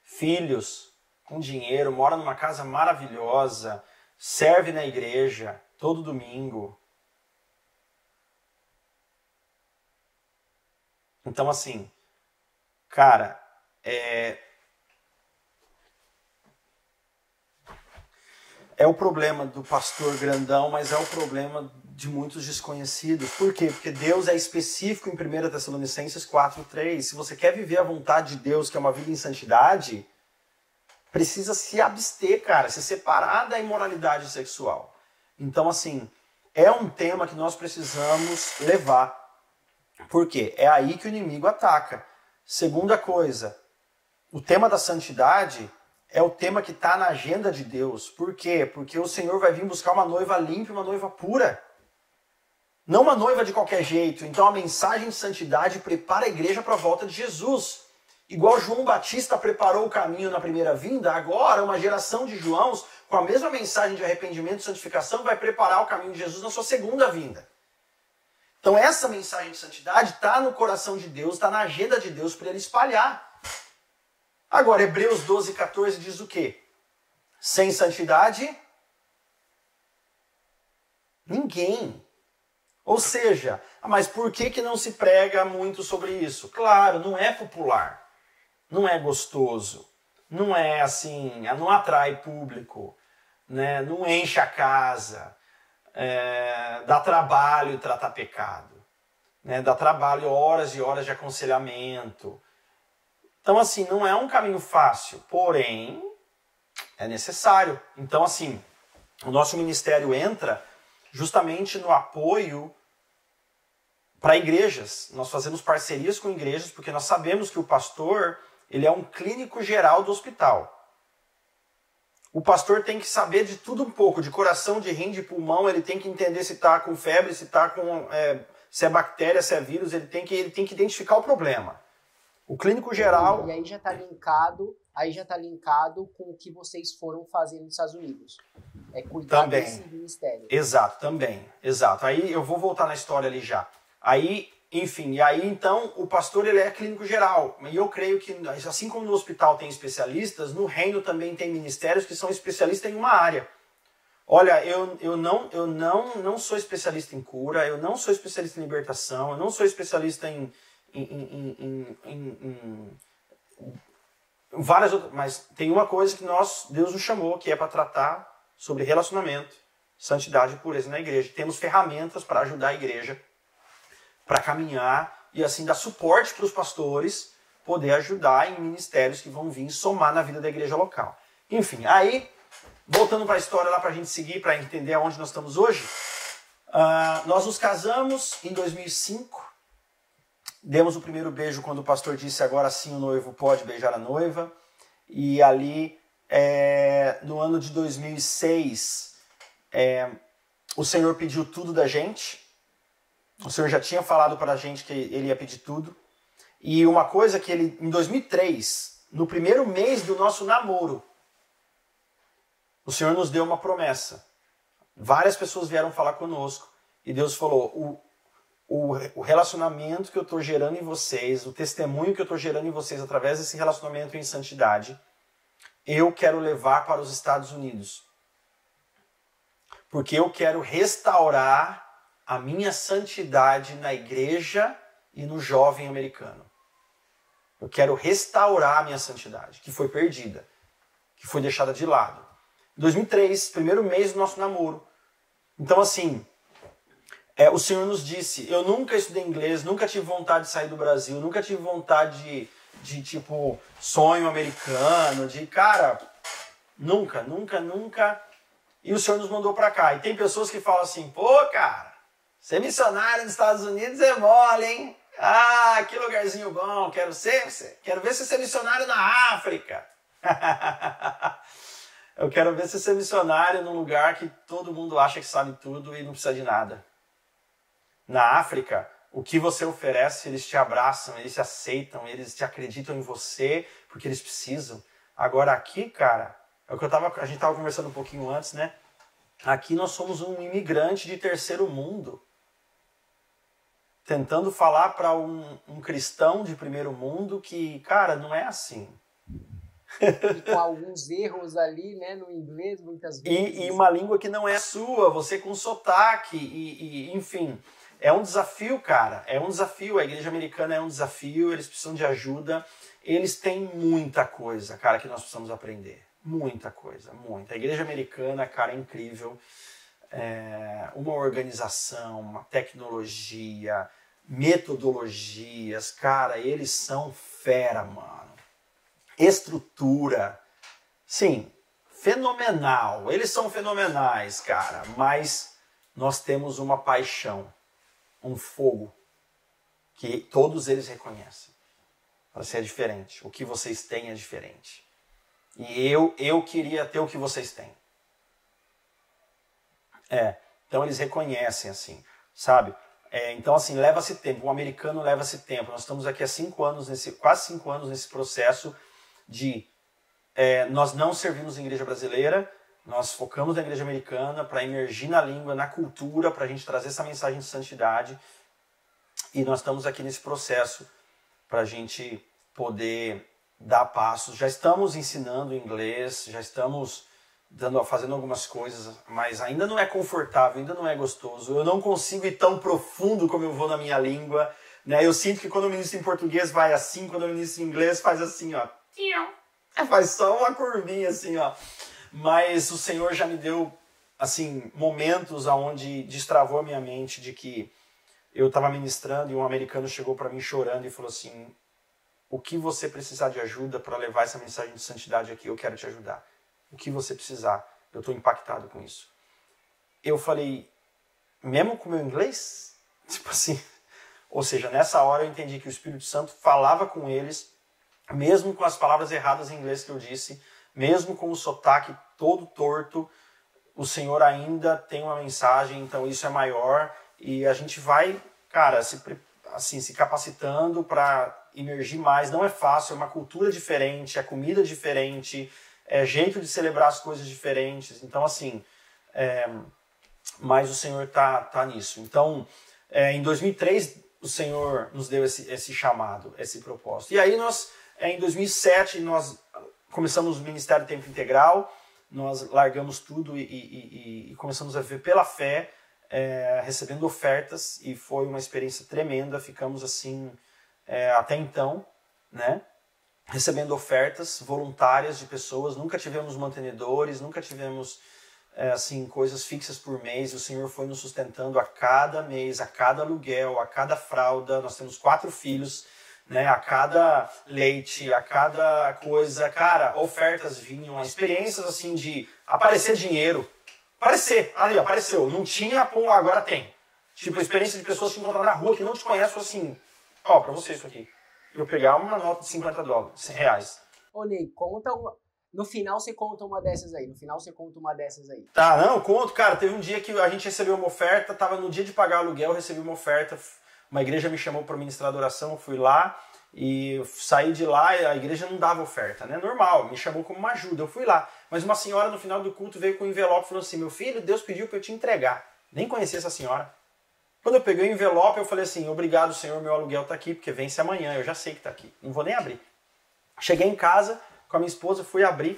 Filhos com dinheiro, mora numa casa maravilhosa, serve na igreja todo domingo. Então assim, cara, é o problema do pastor grandão, mas é o problema de muitos desconhecidos. Por quê? Porque Deus é específico em 1 Tessalonicenses 4:3. Se você quer viver a vontade de Deus, que é uma vida em santidade, precisa se abster, cara, se separar da imoralidade sexual. Então, assim, é um tema que nós precisamos levar. Por quê? É aí que o inimigo ataca. Segunda coisa, o tema da santidade é o tema que está na agenda de Deus. Por quê? Porque o Senhor vai vir buscar uma noiva limpa e uma noiva pura. Não uma noiva de qualquer jeito. Então a mensagem de santidade prepara a igreja para a volta de Jesus. Igual João Batista preparou o caminho na primeira vinda, agora uma geração de Joãos, com a mesma mensagem de arrependimento e santificação, vai preparar o caminho de Jesus na sua segunda vinda. Então essa mensagem de santidade está no coração de Deus, está na agenda de Deus para ele espalhar. Agora, Hebreus 12:14 diz o quê? Sem santidade, ninguém. Ou seja, mas por que não se prega muito sobre isso? Claro, não é popular, não é gostoso, não é assim, não atrai público, né? Não enche a casa, dá trabalho tratar pecado, né? Dá trabalho horas e horas de aconselhamento. Então, assim, não é um caminho fácil, porém, é necessário. Então, assim, o nosso ministério entra justamente no apoio para igrejas. Nós fazemos parcerias com igrejas porque nós sabemos que o pastor, ele é um clínico geral do hospital. O pastor tem que saber de tudo um pouco, de coração, de rim, de pulmão, ele tem que entender se está com febre, se está com se é bactéria, se é vírus, ele tem que identificar o problema. O clínico geral... E aí já está linkado com o que vocês foram fazendo nos Estados Unidos. É cuidar também desse ministério. Exato, também. Exato. Aí eu vou voltar na história ali já. Aí, enfim, e aí então o pastor ele é clínico geral. E eu creio que, assim como no hospital tem especialistas, no reino também tem ministérios que são especialistas em uma área. Olha, eu não sou especialista em cura, eu não sou especialista em libertação, eu não sou especialista em várias outras, mas tem uma coisa que Deus nos chamou, que é para tratar sobre relacionamento, santidade e pureza na igreja. Temos ferramentas para ajudar a igreja para caminhar e assim dar suporte para os pastores poder ajudar em ministérios que vão vir somar na vida da igreja local. Enfim, aí, voltando para a história lá para a gente seguir, para entender aonde nós estamos hoje, nós nos casamos em 2005. Demos o primeiro beijo quando o pastor disse agora sim o noivo pode beijar a noiva. E ali, no ano de 2006, o Senhor pediu tudo da gente. O Senhor já tinha falado para a gente que ele ia pedir tudo. E uma coisa que ele, em 2003, no primeiro mês do nosso namoro, o Senhor nos deu uma promessa. Várias pessoas vieram falar conosco. E Deus falou, o relacionamento que eu estou gerando em vocês, o testemunho que eu estou gerando em vocês através desse relacionamento em santidade, eu quero levar para os Estados Unidos. Porque eu quero restaurar a minha santidade na igreja e no jovem americano. Eu quero restaurar a minha santidade, que foi perdida. que foi deixada de lado. 2003, primeiro mês do nosso namoro. Então, assim, o Senhor nos disse, eu nunca estudei inglês, nunca tive vontade de sair do Brasil, nunca tive vontade de tipo, sonho americano, cara, nunca. E o Senhor nos mandou para cá. E tem pessoas que falam assim, pô, cara, ser missionário nos Estados Unidos é mole, hein? Ah, que lugarzinho bom, quero ver você ser missionário na África. Eu quero ver você ser missionário num lugar que todo mundo acha que sabe tudo e não precisa de nada. Na África, o que você oferece, eles te abraçam, eles te aceitam, eles te acreditam em você, porque eles precisam. Agora aqui, cara, é o que a gente estava conversando um pouquinho antes, né? Aqui nós somos um imigrante de terceiro mundo. Tentando falar para um cristão de primeiro mundo que, cara, não é assim. E com alguns erros ali, né, no inglês, muitas vezes. E uma língua que não é sua, você com sotaque, enfim. É um desafio, cara. É um desafio. A igreja americana é um desafio, eles precisam de ajuda. Eles têm muita coisa, cara, que nós precisamos aprender. Muita coisa, muita. A igreja americana, cara, é incrível. Uma organização, uma tecnologia, metodologias, cara, eles são fera, mano. Estrutura, sim, fenomenal. Eles são fenomenais, cara, mas nós temos uma paixão, um fogo, que todos eles reconhecem. Você é diferente, o que vocês têm é diferente. E eu queria ter o que vocês têm. Então eles reconhecem assim, sabe? Então assim, leva-se tempo, o americano leva-se tempo. Nós estamos aqui há quase 5 anos nesse processo de nós não servimos em igreja brasileira, nós focamos na igreja americana para emergir na língua, na cultura, para a gente trazer essa mensagem de santidade. E nós estamos aqui nesse processo para a gente poder dar passos. Já estamos ensinando inglês, já estamos fazendo algumas coisas, mas ainda não é confortável, ainda não é gostoso. Eu não consigo ir tão profundo como eu vou na minha língua, né? Eu sinto que quando eu ministro em português vai assim, quando eu ministro em inglês faz assim, ó. Faz só uma curvinha assim, ó. Mas o Senhor já me deu assim momentos onde destravou a minha mente de que eu estava ministrando e um americano chegou para mim chorando e falou assim: o que você precisar de ajuda para levar essa mensagem de santidade aqui, eu quero te ajudar. O que você precisar, eu estou impactado com isso. Eu falei, mesmo com o meu inglês? Tipo assim, ou seja, nessa hora eu entendi que o Espírito Santo falava com eles, mesmo com as palavras erradas em inglês que eu disse, mesmo com o sotaque todo torto, o Senhor ainda tem uma mensagem, então isso é maior, e a gente vai, cara, se capacitando para emergir mais. Não é fácil, é uma cultura diferente, é comida diferente, é jeito de celebrar as coisas diferentes. Então, assim, mas o Senhor tá nisso. Então, em 2003, o Senhor nos deu esse chamado, esse propósito. E aí nós, em 2007, nós começamos o Ministério Tempo Integral, nós largamos tudo e começamos a viver pela fé, recebendo ofertas, e foi uma experiência tremenda. Ficamos assim, até então, né? Recebendo ofertas voluntárias de pessoas, nunca tivemos mantenedores, nunca tivemos assim, coisas fixas por mês. O Senhor foi nos sustentando a cada mês, a cada aluguel, a cada fralda. Nós temos 4 filhos, né? A cada leite, a cada coisa, cara, ofertas vinham, experiências assim de aparecer dinheiro. Ali apareceu, não tinha, pô, agora tem. Tipo, a experiência de pessoas que encontram na rua que não te conhecem, assim, ó, pra você isso aqui. Eu pegar uma nota de $50, reais. Ô, Ney, conta uma. No final você conta uma dessas aí. Tá, não, conto, cara. Teve um dia que a gente recebeu uma oferta, tava no dia de pagar o aluguel, eu recebi uma oferta. Uma igreja me chamou para ministrar adoração, eu fui lá e saí de lá, e a igreja não dava oferta, né? Normal, me chamou como uma ajuda, eu fui lá. Mas uma senhora no final do culto veio com um envelope e falou assim: meu filho, Deus pediu para eu te entregar. Nem conhecia essa senhora. Quando eu peguei o envelope, eu falei assim: obrigado, Senhor, meu aluguel tá aqui, porque vence amanhã, eu já sei que tá aqui, não vou nem abrir. Cheguei em casa com a minha esposa, fui abrir,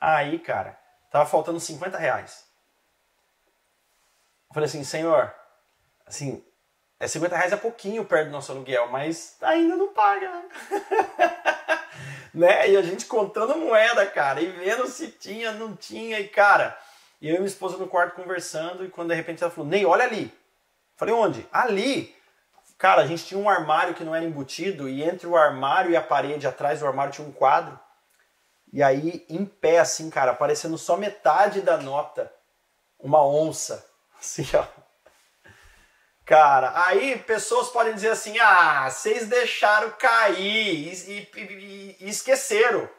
aí, cara, tava faltando R$50. Eu falei assim: Senhor, assim, R$50 é pouquinho perto do nosso aluguel, mas ainda não paga, né? né? E a gente contando moeda, cara, e vendo se tinha, não tinha, e cara, eu e minha esposa no quarto conversando, e quando de repente ela falou, Ney, olha ali. Falei, onde? Ali. Cara, a gente tinha um armário que não era embutido, e entre o armário e a parede, atrás do armário, tinha um quadro. E aí, em pé, assim, cara, aparecendo só metade da nota, uma onça. Assim, ó. Cara, aí pessoas podem dizer assim, ah, vocês deixaram cair e esqueceram.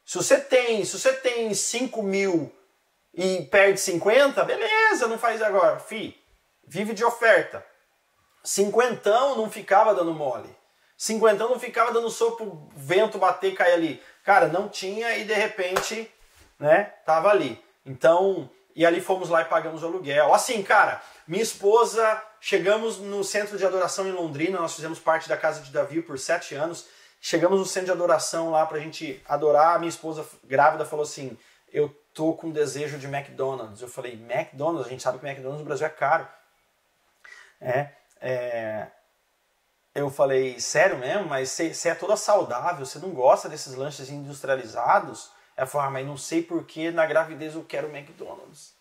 Se você tem 5 mil e perde 50, beleza, não faz agora. Vive de oferta. 50 não ficava dando mole. 50 não ficava dando sopa, vento bater e cair ali. Cara, não tinha e de repente, né, tava ali. Então, e ali fomos lá e pagamos o aluguel. Assim, cara, minha esposa, chegamos no centro de adoração em Londrina, nós fizemos parte da Casa de Davi por 7 anos. Chegamos no centro de adoração lá pra gente adorar. Minha esposa grávida falou assim, eu tô com desejo de McDonald's. Eu falei, McDonald's? A gente sabe que McDonald's no Brasil é caro. Eu falei, sério mesmo? Mas você é toda saudável, você não gosta desses lanches industrializados? Ela falou, mas não sei porque na gravidez eu quero McDonald's.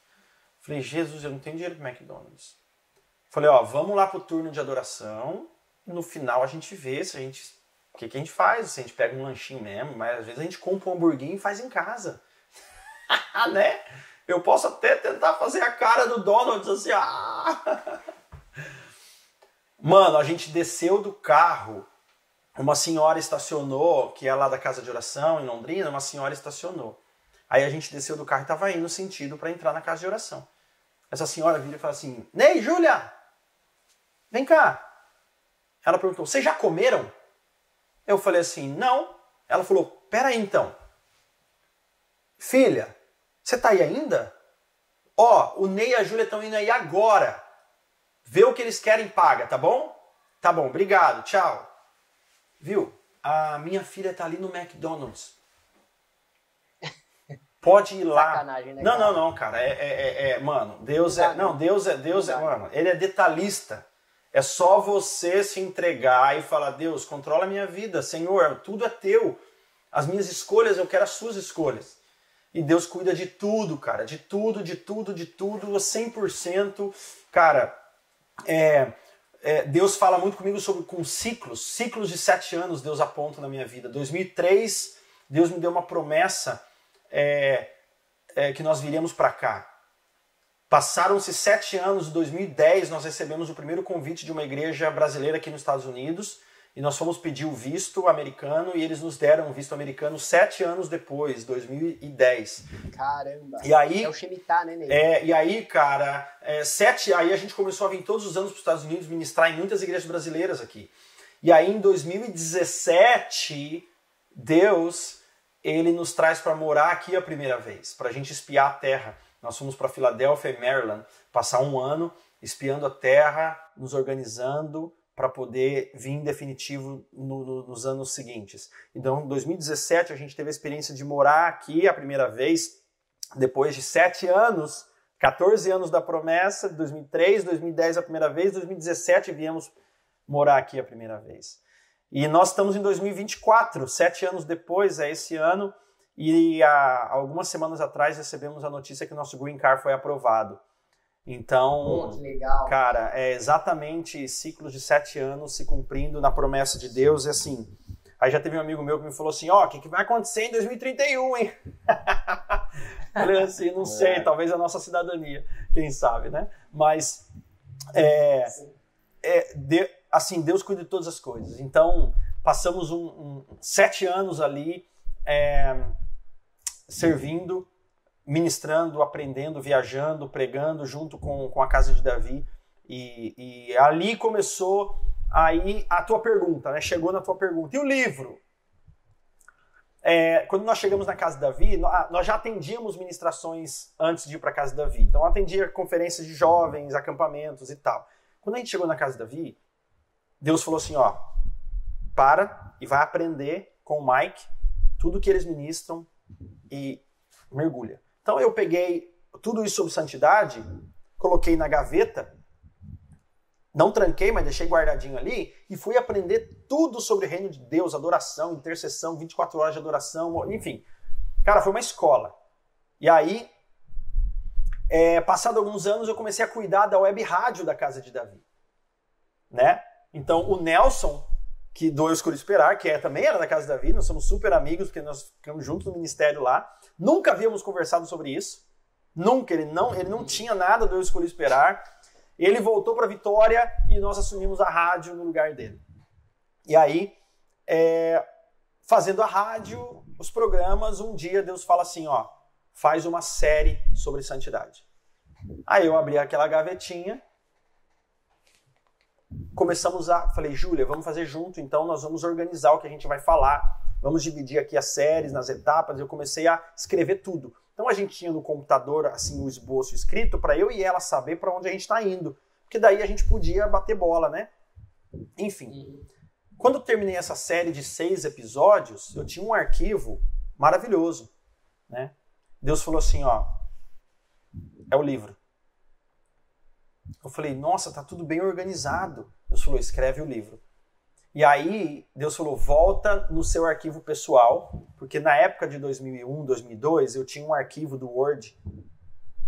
Falei, Jesus, eu não tenho dinheiro para McDonald's. Falei, vamos lá pro turno de adoração, e no final a gente vê se a gente... O que a gente faz? Se a gente pega um lanchinho mesmo, mas às vezes a gente compra um hamburguinho e faz em casa. Né? Eu posso até tentar fazer a cara do Donald's assim, Mano, a gente desceu do carro, uma senhora estacionou, que é lá da casa de oração em Londrina, uma senhora estacionou. Aí a gente desceu do carro e estava indo no sentido para entrar na casa de oração. Essa senhora vira e fala assim, Ney, Júlia, vem cá. Ela perguntou, vocês já comeram? Eu falei assim, não. Ela falou, peraí então. Filha, você tá aí ainda? O Ney e a Júlia estão indo aí agora. Vê o que eles querem, paga, tá bom? Tá bom, obrigado, tchau. Viu? A minha filha tá ali no McDonald's. Pode ir lá. Sacanagem, né, Não, cara. Mano, Deus é... Não, Deus é... Mano, ele é detalhista. É só você se entregar e falar, Deus, controla a minha vida. Senhor, tudo é teu. As minhas escolhas, eu quero as suas escolhas. E Deus cuida de tudo, cara. De tudo, 100%. Cara... Deus fala muito comigo com ciclos de 7 anos Deus aponta na minha vida. 2003 Deus me deu uma promessa que nós viríamos para cá. Passaram-se 7 anos, em 2010 nós recebemos o primeiro convite de uma igreja brasileira aqui nos Estados Unidos e nós fomos pedir o visto americano e eles nos deram o visto americano 7 anos depois, 2010. Caramba! E aí, é o Shemitah, né, Ney? E aí, cara, aí a gente começou a vir todos os anos para os Estados Unidos ministrar em muitas igrejas brasileiras aqui. E aí em 2017, Deus, ele nos traz para morar aqui a primeira vez, para a gente espiar a terra. Nós fomos para Filadélfia e Maryland, passar 1 ano espiando a terra, nos organizando, para poder vir em definitivo nos anos seguintes. Então, em 2017, a gente teve a experiência de morar aqui a primeira vez, depois de 7 anos, 14 anos da promessa, 2003, 2010 a primeira vez, 2017 viemos morar aqui a primeira vez. E nós estamos em 2024, 7 anos depois, esse ano, e há algumas semanas atrás recebemos a notícia que o nosso Green Card foi aprovado. Então, que legal. Cara, é exatamente ciclos de 7 anos se cumprindo na promessa de Deus. E assim, aí já teve um amigo meu que me falou assim, o que vai acontecer em 2031, hein? Falei assim, não sei, talvez a nossa cidadania, quem sabe, né? Mas, Deus cuida de todas as coisas. Então, passamos 7 anos ali servindo, ministrando, aprendendo, viajando, pregando junto com a Casa de Davi e ali começou aí a tua pergunta, né? Chegou na tua pergunta. E o livro? Quando nós chegamos na Casa de Davi, nós já atendíamos ministrações antes de ir para a Casa de Davi. Então atendia conferências de jovens, acampamentos e tal. Quando a gente chegou na Casa de Davi, Deus falou assim, para e vai aprender com o Mike tudo que eles ministram e mergulha. Então eu peguei tudo isso sobre santidade, coloquei na gaveta Não tranquei, mas deixei guardadinho ali e fui aprender tudo sobre o reino de Deus, adoração, intercessão, 24 horas de adoração, enfim. Cara, foi uma escola. E aí, passado alguns anos, eu comecei a cuidar da web rádio da Casa de Davi. Né? Então, o Nelson, que do Eu Escolhi Esperar, que também era da Casa de Davi, nós somos super amigos, porque nós ficamos juntos no ministério lá. Nunca havíamos conversado sobre isso. Nunca, ele não tinha nada do Eu Escolhi Esperar. Ele voltou para Vitória e nós assumimos a rádio no lugar dele. E aí, fazendo a rádio, os programas, um dia Deus fala assim, ó, faz uma série sobre santidade. Aí eu abri aquela gavetinha, falei, Júlia, vamos fazer junto, então nós vamos organizar o que a gente vai falar, vamos dividir aqui as séries nas etapas, eu comecei a escrever tudo. Então a gente tinha no computador assim o esboço escrito para eu e ela saber para onde a gente está indo, porque daí a gente podia bater bola, né? Enfim, quando eu terminei essa série de 6 episódios, eu tinha um arquivo maravilhoso, né? Deus falou assim, ó, é o livro. Eu falei, nossa, tá tudo bem organizado. Deus falou, escreve o livro. E aí, Deus falou, volta no seu arquivo pessoal, porque na época de 2001, 2002, eu tinha um arquivo do Word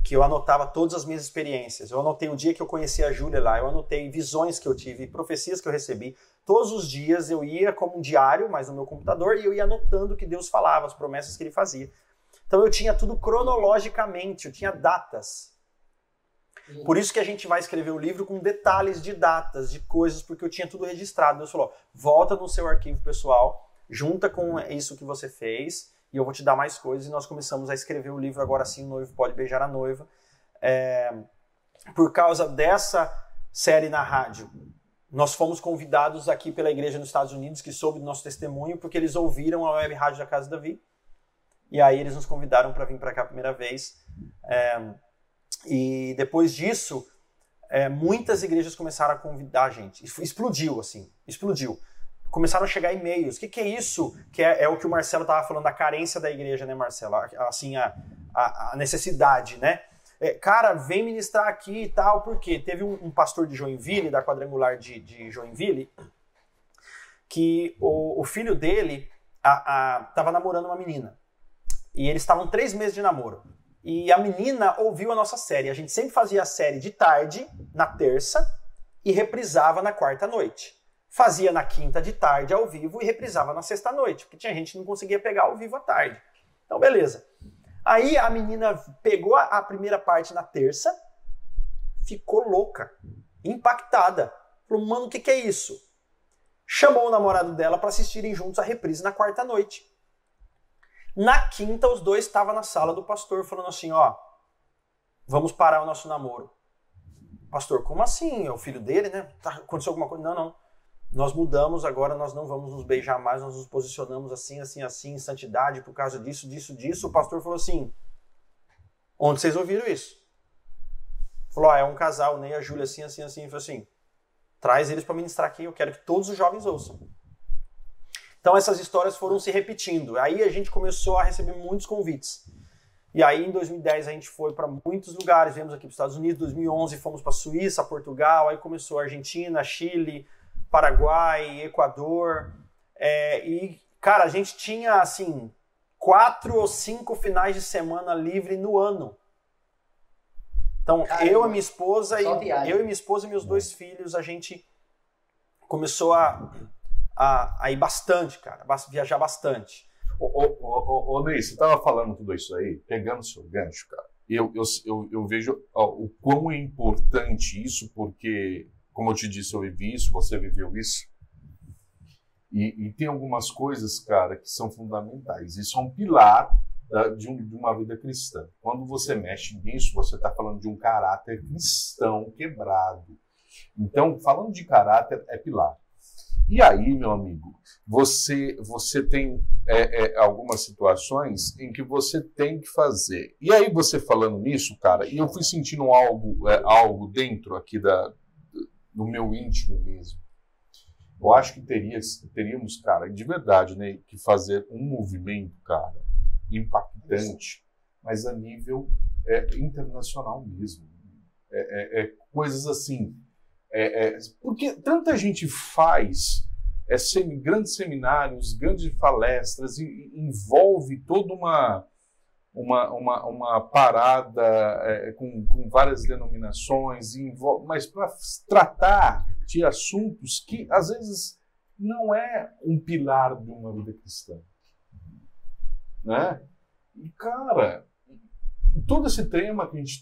que eu anotava todas as minhas experiências. Eu anotei o dia que eu conheci a Júlia lá, eu anotei visões que eu tive, profecias que eu recebi. Todos os dias eu ia como um diário, mas no meu computador, e eu ia anotando o que Deus falava, as promessas que ele fazia. Então eu tinha tudo cronologicamente, eu tinha datas. Por isso que a gente vai escrever o livro com detalhes de datas, de coisas, porque eu tinha tudo registrado. Deus falou, volta no seu arquivo pessoal, junta com isso que você fez, e eu vou te dar mais coisas. E nós começamos a escrever o livro Agora Sim o Noivo Pode Beijar a Noiva. Por causa dessa série na rádio, nós fomos convidados aqui pela igreja nos Estados Unidos, que soube do nosso testemunho, porque eles ouviram a web rádio da Casa de Davi. E aí eles nos convidaram para vir para cá a primeira vez. E depois disso, muitas igrejas começaram a convidar a gente. Explodiu, assim, explodiu. Começaram a chegar e-mails. O que é isso? Que é o que o Marcelo estava falando, da carência da igreja, né, Marcelo? Assim, a necessidade, né? Cara, vem ministrar aqui e tal, porque teve um pastor de Joinville, da quadrangular de Joinville, que o filho dele estava namorando uma menina. E eles estavam 3 meses de namoro. E a menina ouviu a nossa série. A gente sempre fazia a série de tarde, na terça, e reprisava na quarta noite. Fazia na quinta de tarde ao vivo e reprisava na sexta noite, porque tinha gente que não conseguia pegar ao vivo à tarde. Então, beleza. Aí a menina pegou a primeira parte na terça, ficou louca, impactada. Falou, mano, o que é isso? Chamou o namorado dela para assistirem juntos a reprise na quarta noite. Na quinta, os dois estavam na sala do pastor falando assim, ó, vamos parar o nosso namoro. Pastor, como assim? É o filho dele, né? Aconteceu alguma coisa? Não. Nós mudamos, agora nós não vamos nos beijar mais, nós nos posicionamos assim, em santidade, por causa disso. O pastor falou assim, onde vocês ouviram isso? Falou, é um casal, Ney e a Júlia, assim. Falou assim, traz eles para ministrar aqui, eu quero que todos os jovens ouçam. Então essas histórias foram se repetindo. Aí a gente começou a receber muitos convites. E aí em 2010 a gente foi para muitos lugares, viemos aqui para os Estados Unidos, em 2011 fomos para a Suíça, Portugal, aí começou a Argentina, Chile, Paraguai, Equador. E, cara, a gente tinha, assim, 4 ou 5 finais de semana livre no ano. Então, caramba, eu e minha esposa e meus 2 filhos, a gente começou a ir bastante, cara, viajar bastante. Ô Ney, você estava falando tudo isso aí, pegando o seu gancho, cara. Eu vejo o quão é importante isso, porque, como eu te disse, eu vivi isso, você viveu isso. E tem algumas coisas, cara, que são fundamentais. Isso é um pilar de uma vida cristã. Quando você mexe nisso, você está falando de um caráter cristão quebrado. Então, falando de caráter, é pilar. E aí, meu amigo, você tem algumas situações em que você tem que fazer. E aí, você falando nisso, cara, e eu fui sentindo algo dentro aqui do meu íntimo mesmo. Eu acho que teríamos, cara, de verdade, né, que fazer um movimento, cara, impactante, mas a nível internacional mesmo. Coisas assim, Porque tanta gente faz grandes seminários, grandes palestras, e envolve toda uma parada com várias denominações, mas para tratar de assuntos que, às vezes, não é um pilar de uma vida cristã. Né? E, cara, todo esse tema que a gente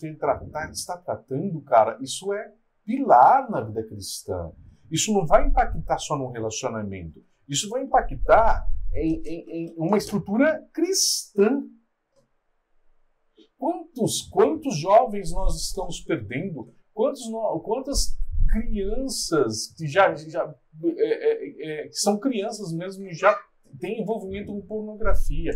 está tratando, cara, isso é pilar na vida cristã. Isso não vai impactar só no relacionamento. Isso vai impactar em uma estrutura cristã. Quantos jovens nós estamos perdendo? Quantas crianças que que são crianças mesmo e já têm envolvimento com pornografia?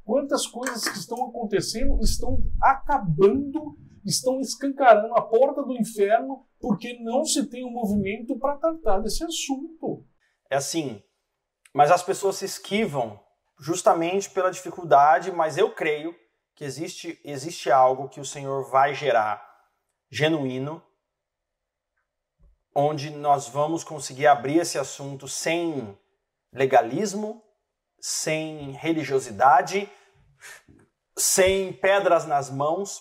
Quantas coisas que estão acontecendo estão acabando, estão escancarando a porta do inferno porque não se tem um movimento para tratar desse assunto? É assim, mas as pessoas se esquivam justamente pela dificuldade, mas eu creio que existe algo que o Senhor vai gerar genuíno, onde nós vamos conseguir abrir esse assunto sem legalismo, sem religiosidade, sem pedras nas mãos.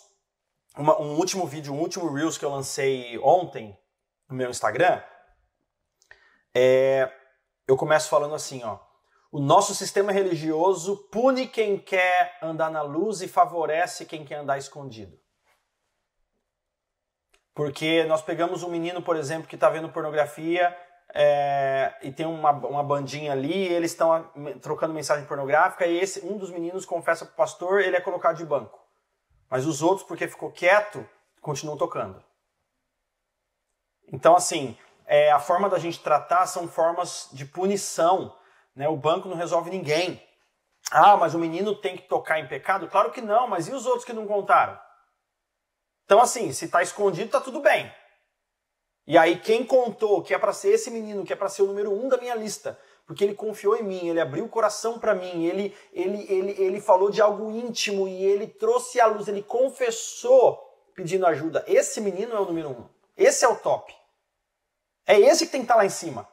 Um último vídeo, um último Reels que eu lancei ontem no meu Instagram, eu começo falando assim, ó: o nosso sistema religioso pune quem quer andar na luz e favorece quem quer andar escondido. Porque nós pegamos um menino, por exemplo, que está vendo pornografia e tem uma bandinha ali, e eles estão trocando mensagem pornográfica, e um dos meninos confessa para o pastor, ele é colocado de banco. Mas os outros, porque ficou quieto, continuam tocando. Então, assim, a forma da gente tratar são formas de punição. Né? O banco não resolve ninguém. Ah, mas o menino tem que tocar em pecado? Claro que não, mas e os outros que não contaram? Então, assim, se está escondido, está tudo bem. E aí, quem contou que é para ser esse menino, que é para ser o número 1 da minha lista, porque ele confiou em mim, ele abriu o coração para mim, ele falou de algo íntimo e ele trouxe à luz, ele confessou pedindo ajuda. Esse menino é o número 1. Esse é o top. É esse que tem que estar lá em cima.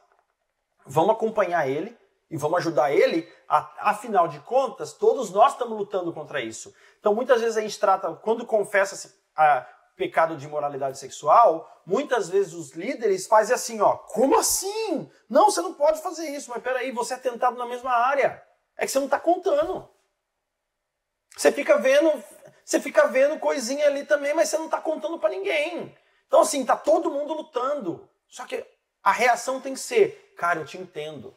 Vamos acompanhar ele e vamos ajudar ele. Afinal de contas, todos nós estamos lutando contra isso. Então, muitas vezes a gente trata, quando confessa pecado de imoralidade sexual, muitas vezes os líderes fazem assim, ó: como assim? Não, você não pode fazer isso, mas peraí, você é tentado na mesma área. É que você não está contando. Você fica vendo coisinha ali também, mas você não está contando para ninguém. Então, assim, tá todo mundo lutando. Só que a reação tem que ser: cara, eu te entendo.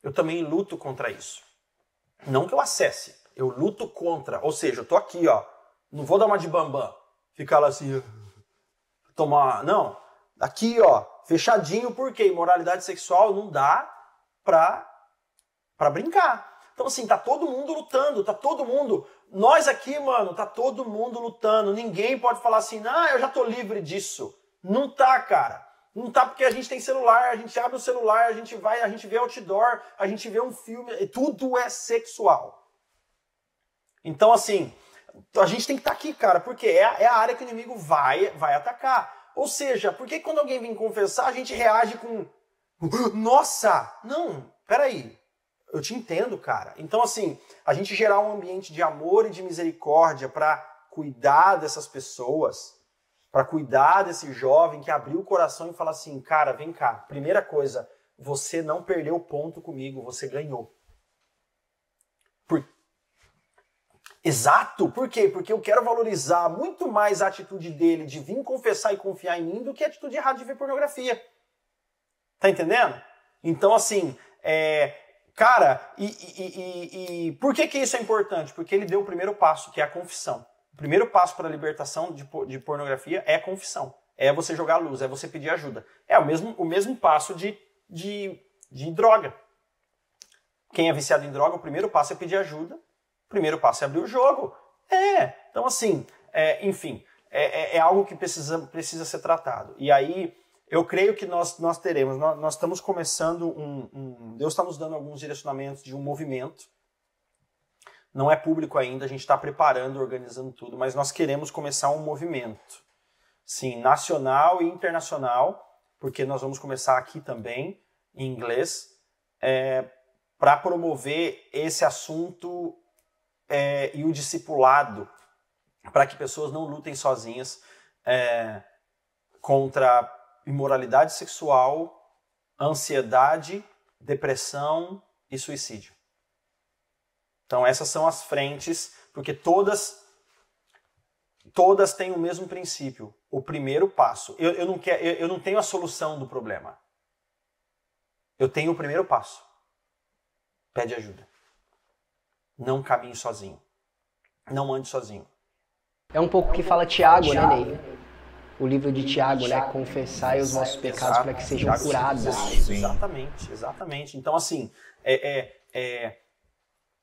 Eu também luto contra isso. Não que eu acesse, eu luto contra. Ou seja, eu tô aqui, ó. Não vou dar uma de bambam. Ficar lá assim, tomar... Não, aqui, ó, fechadinho, porque imoralidade sexual não dá pra brincar. Então, assim, tá todo mundo lutando, tá todo mundo... Nós aqui, mano, tá todo mundo lutando. Ninguém pode falar assim, não, eu já tô livre disso. Não tá, cara. Não tá, porque a gente tem celular, a gente abre o celular, a gente vê outdoor, a gente vê um filme, tudo é sexual. Então, assim... a gente tem que estar aqui, cara, porque é a área que o inimigo vai atacar. Ou seja, por que quando alguém vem confessar, a gente reage com... nossa! Não, peraí. Eu te entendo, cara. Então, assim, a gente gerar um ambiente de amor e de misericórdia para cuidar dessas pessoas, para cuidar desse jovem que abriu o coração e fala assim, cara, vem cá. Primeira coisa, você não perdeu ponto comigo, você ganhou. Exato, por quê? Porque eu quero valorizar muito mais a atitude dele de vir confessar e confiar em mim do que a atitude errada de ver pornografia. Tá entendendo? Então, assim, cara, e por que isso é importante? Porque ele deu o primeiro passo, que é a confissão. O primeiro passo para a libertação de pornografia é a confissão. É você jogar a luz, é você pedir ajuda. É o mesmo passo de droga. Quem é viciado em droga, o primeiro passo é pedir ajuda. O primeiro passo é abrir o jogo. Então assim, enfim, é algo que precisa ser tratado. E aí, eu creio que nós teremos, nós estamos começando Deus está nos dando alguns direcionamentos de um movimento. Não é público ainda, a gente está preparando, organizando tudo, mas nós queremos começar um movimento, sim, nacional e internacional, porque nós vamos começar aqui também, em inglês, para promover esse assunto e o discipulado, para que pessoas não lutem sozinhas contra imoralidade sexual, ansiedade, depressão e suicídio. Então essas são as frentes, porque todas têm o mesmo princípio. O primeiro passo. Eu não tenho a solução do problema. Eu tenho o primeiro passo. Pede ajuda. Não caminhe sozinho. Não ande sozinho. É um pouco o que fala Tiago, né, Ney? O livro de Tiago, né? Confessai os vossos pecados para que sejam curados. Exatamente. Então, assim,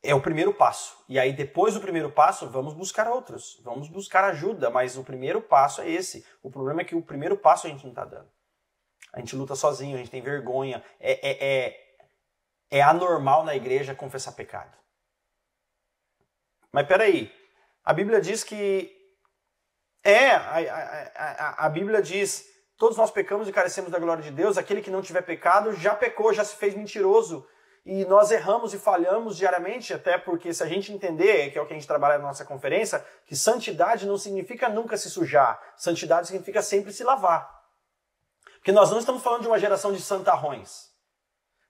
é o primeiro passo. E aí, depois do primeiro passo, vamos buscar outros. Vamos buscar ajuda, mas o primeiro passo é esse. O problema é que o primeiro passo a gente não está dando. A gente luta sozinho, a gente tem vergonha. É anormal na igreja confessar pecado. Mas peraí, a Bíblia diz que... A Bíblia diz, todos nós pecamos e carecemos da glória de Deus, aquele que não tiver pecado já pecou, já se fez mentiroso. E nós erramos e falhamos diariamente, até porque se a gente entender, que é o que a gente trabalha na nossa conferência, que santidade não significa nunca se sujar, santidade significa sempre se lavar. Porque nós não estamos falando de uma geração de santarrões.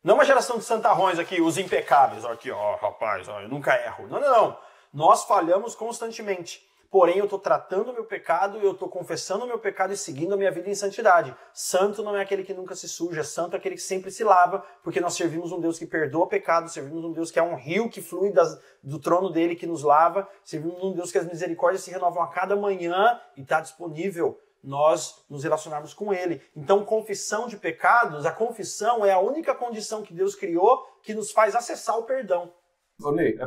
Não uma geração de santarrões aqui, os impecáveis, aqui, rapaz, eu nunca erro. Não. Nós falhamos constantemente. Porém, eu estou tratando o meu pecado, eu estou confessando o meu pecado e seguindo a minha vida em santidade. Santo não é aquele que nunca se suja, santo é aquele que sempre se lava, porque nós servimos um Deus que perdoa pecado, servimos um Deus que é um rio que flui do trono dele, que nos lava, servimos um Deus que as misericórdias se renovam a cada manhã e está disponível nós nos relacionarmos com ele. Então, confissão de pecados, a confissão é a única condição que Deus criou que nos faz acessar o perdão. Ney, é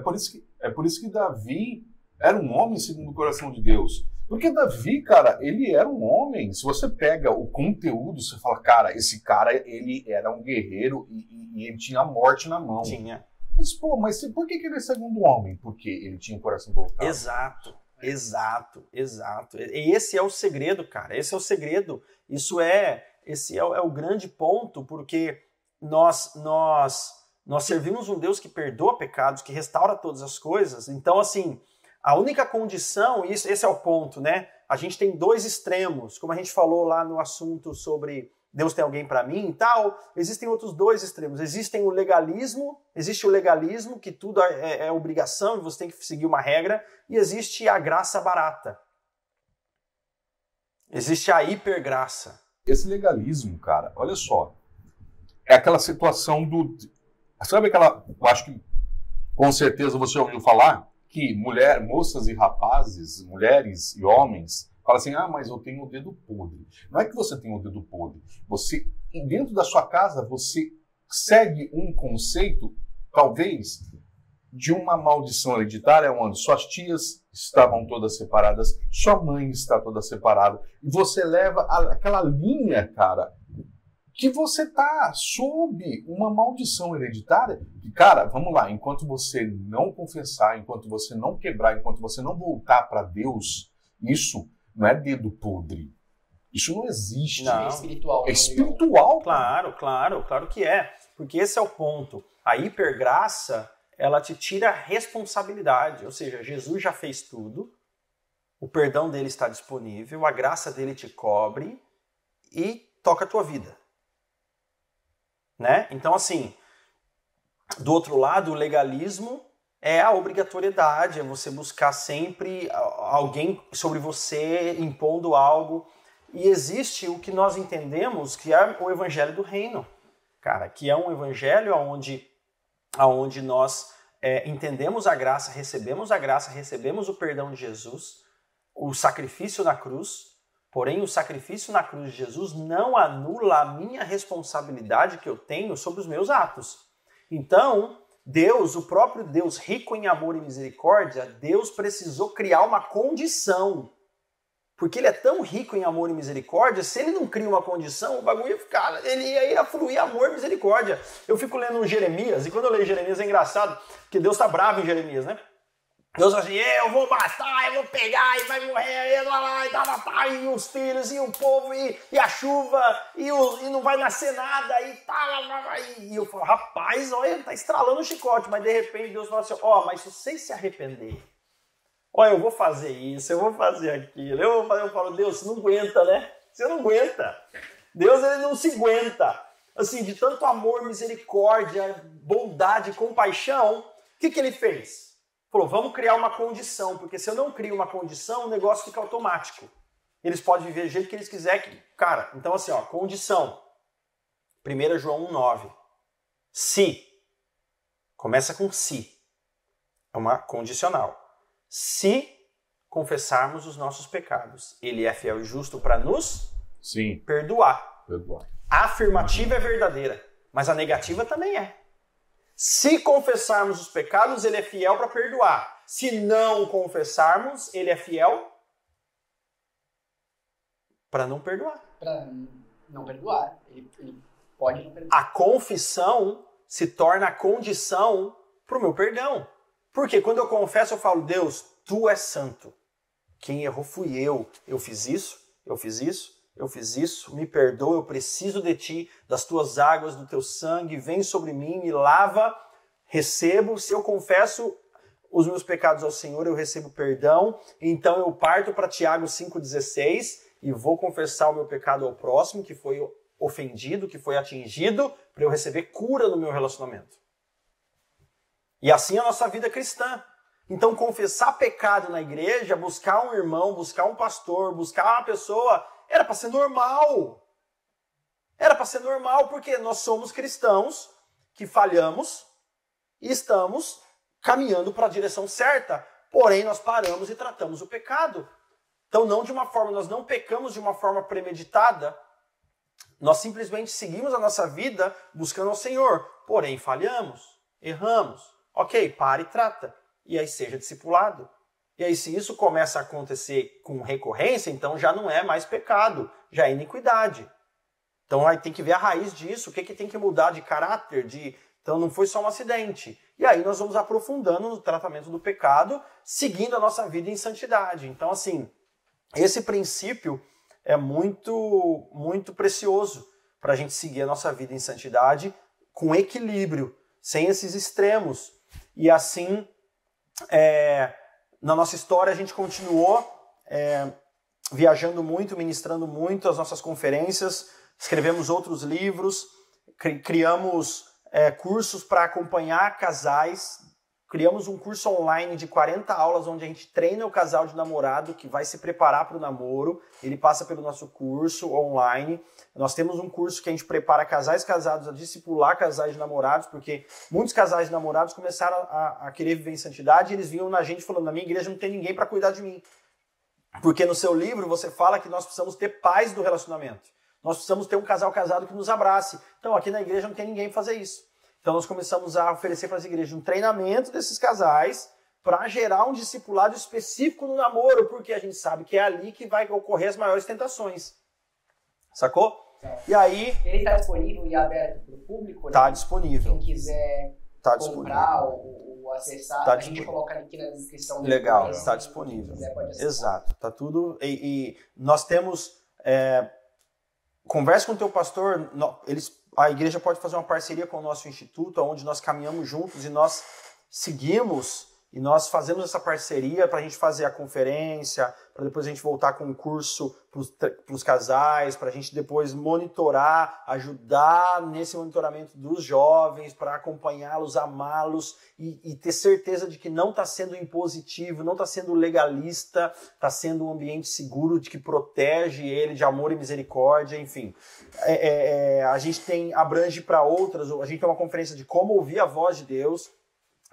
por isso que Davi era um homem segundo o coração de Deus. Porque Davi, cara, ele era um homem. Se você pega o conteúdo, você fala, cara, esse cara, ele era um guerreiro e ele tinha a morte na mão. Tinha. Mas por que ele é segundo homem? Porque ele tinha o coração voltado. Exato. E esse é o segredo, cara. Esse é o segredo. Esse é o grande ponto, porque nós servimos um Deus que perdoa pecados, que restaura todas as coisas. Então, assim, a única condição, esse é o ponto, né? A gente tem dois extremos, como a gente falou lá no assunto sobre Deus tem alguém para mim e tal, existem outros dois extremos. Existe o legalismo, que tudo é obrigação e você tem que seguir uma regra, e existe a graça barata. Existe a hipergraça. Esse legalismo, cara, olha só, é aquela situação do... Sabe aquela... Eu acho que com certeza você ouviu falar que moças e rapazes, mulheres e homens, falam assim, mas eu tenho o dedo podre. Não é que você tem o dedo podre. Você, dentro da sua casa, você segue um conceito, talvez, de uma maldição hereditária, onde suas tias estavam todas separadas, sua mãe está toda separada, e você leva aquela linha, cara, que você está sob uma maldição hereditária. E, cara, vamos lá, enquanto você não confessar, enquanto você não quebrar, enquanto você não voltar para Deus, isso não é dedo podre. Isso não existe. Não. É espiritual. É espiritual. Claro que é. Porque esse é o ponto. A hipergraça, ela te tira a responsabilidade. Ou seja, Jesus já fez tudo, o perdão dele está disponível, a graça dele te cobre e toca a tua vida. Né? Então, assim, do outro lado, o legalismo é a obrigatoriedade, é você buscar sempre alguém sobre você impondo algo. E existe o que nós entendemos que é o evangelho do reino, cara, que é um evangelho onde nós entendemos a graça, recebemos o perdão de Jesus, o sacrifício na cruz. Porém, o sacrifício na cruz de Jesus não anula a minha responsabilidade que eu tenho sobre os meus atos. Então, Deus, o próprio Deus rico em amor e misericórdia, Deus precisou criar uma condição. Porque ele é tão rico em amor e misericórdia, se ele não cria uma condição, o bagulho ia ficar, ele ia fluir amor e misericórdia. Eu fico lendo Jeremias, e quando eu leio Jeremias é engraçado, porque Deus está bravo em Jeremias, né? Deus vai assim, eu vou matar, eu vou pegar, e vai morrer, e os filhos, e o povo, e a chuva, e não vai nascer nada, e eu falo, rapaz, olha, tá estralando o chicote, mas de repente Deus fala assim, mas se vocês se arrepender, eu vou fazer isso, eu vou fazer aquilo, eu falo, Deus, você não aguenta, né? Você não aguenta. Deus, ele não se aguenta. Assim, de tanto amor, misericórdia, bondade, compaixão, o que ele fez? Falou, vamos criar uma condição, porque se eu não crio uma condição, o negócio fica automático. Eles podem viver do jeito que eles quiserem. Cara, então assim, condição. 1 João 1,9. Se. Começa com se. É uma condicional. Se confessarmos os nossos pecados, ele é fiel e justo para nos perdoar. A afirmativa é verdadeira, mas a negativa também é. Se confessarmos os pecados, ele é fiel para perdoar. Se não confessarmos, ele é fiel para não perdoar. Para não perdoar. Ele pode não perdoar. A confissão se torna a condição para o meu perdão. Porque quando eu confesso, eu falo, Deus, tu és santo. Quem errou fui eu. Eu fiz isso, eu fiz isso. Eu fiz isso, me perdoa, eu preciso de ti, das tuas águas, do teu sangue, vem sobre mim, me lava, recebo. Se eu confesso os meus pecados ao Senhor, eu recebo perdão. Então eu parto para Tiago 5,16 e vou confessar o meu pecado ao próximo, que foi ofendido, que foi atingido, para eu receber cura no meu relacionamento. E assim é a nossa vida cristã. Então confessar pecado na igreja, buscar um irmão, buscar um pastor, buscar uma pessoa... Era para ser normal. Era para ser normal, porque nós somos cristãos que falhamos e estamos caminhando para a direção certa, porém nós paramos e tratamos o pecado. Então nós não pecamos de uma forma premeditada, nós simplesmente seguimos a nossa vida buscando ao Senhor, porém falhamos, erramos. Ok, para e trata. E aí seja discipulado. E aí, se isso começa a acontecer com recorrência, então já não é mais pecado, já é iniquidade. Então aí tem que ver a raiz disso, o que tem que mudar de caráter, então não foi só um acidente. E aí nós vamos aprofundando no tratamento do pecado, seguindo a nossa vida em santidade. Então assim, esse princípio é muito, muito precioso para a gente seguir a nossa vida em santidade com equilíbrio, sem esses extremos. E assim, na nossa história, a gente continuou viajando muito, ministrando muito as nossas conferências, escrevemos outros livros, criamos cursos para acompanhar casais, criamos um curso online de 40 aulas, onde a gente treina o casal de namorado que vai se preparar para o namoro, ele passa pelo nosso curso online. Nós temos um curso que a gente prepara casais casados a discipular casais de namorados, porque muitos casais de namorados começaram a querer viver em santidade e eles vinham na gente falando, na minha igreja não tem ninguém para cuidar de mim. Porque no seu livro você fala que nós precisamos ter paz do relacionamento. Nós precisamos ter um casal casado que nos abrace. Então aqui na igreja não tem ninguém para fazer isso. Então nós começamos a oferecer para as igrejas um treinamento desses casais para gerar um discipulado específico no namoro, porque a gente sabe que é ali que vai ocorrer as maiores tentações. Sacou? E aí... Ele está disponível e aberto para o público? Está disponível. Quem quiser comprar ou acessar, a gente coloca aqui na descrição. Legal, está disponível. Exato, está tudo... E nós temos... Converse com o teu pastor, a igreja pode fazer uma parceria com o nosso instituto, onde nós caminhamos juntos e nós seguimos e nós fazemos essa parceria para a gente fazer a conferência, para depois a gente voltar com um curso para os casais, para a gente depois monitorar, ajudar nesse monitoramento dos jovens, para acompanhá-los, amá-los e ter certeza de que não está sendo impositivo, não está sendo legalista, está sendo um ambiente seguro de que protege ele de amor e misericórdia, enfim. A gente abrange para outras, a gente tem uma conferência de como ouvir a voz de Deus,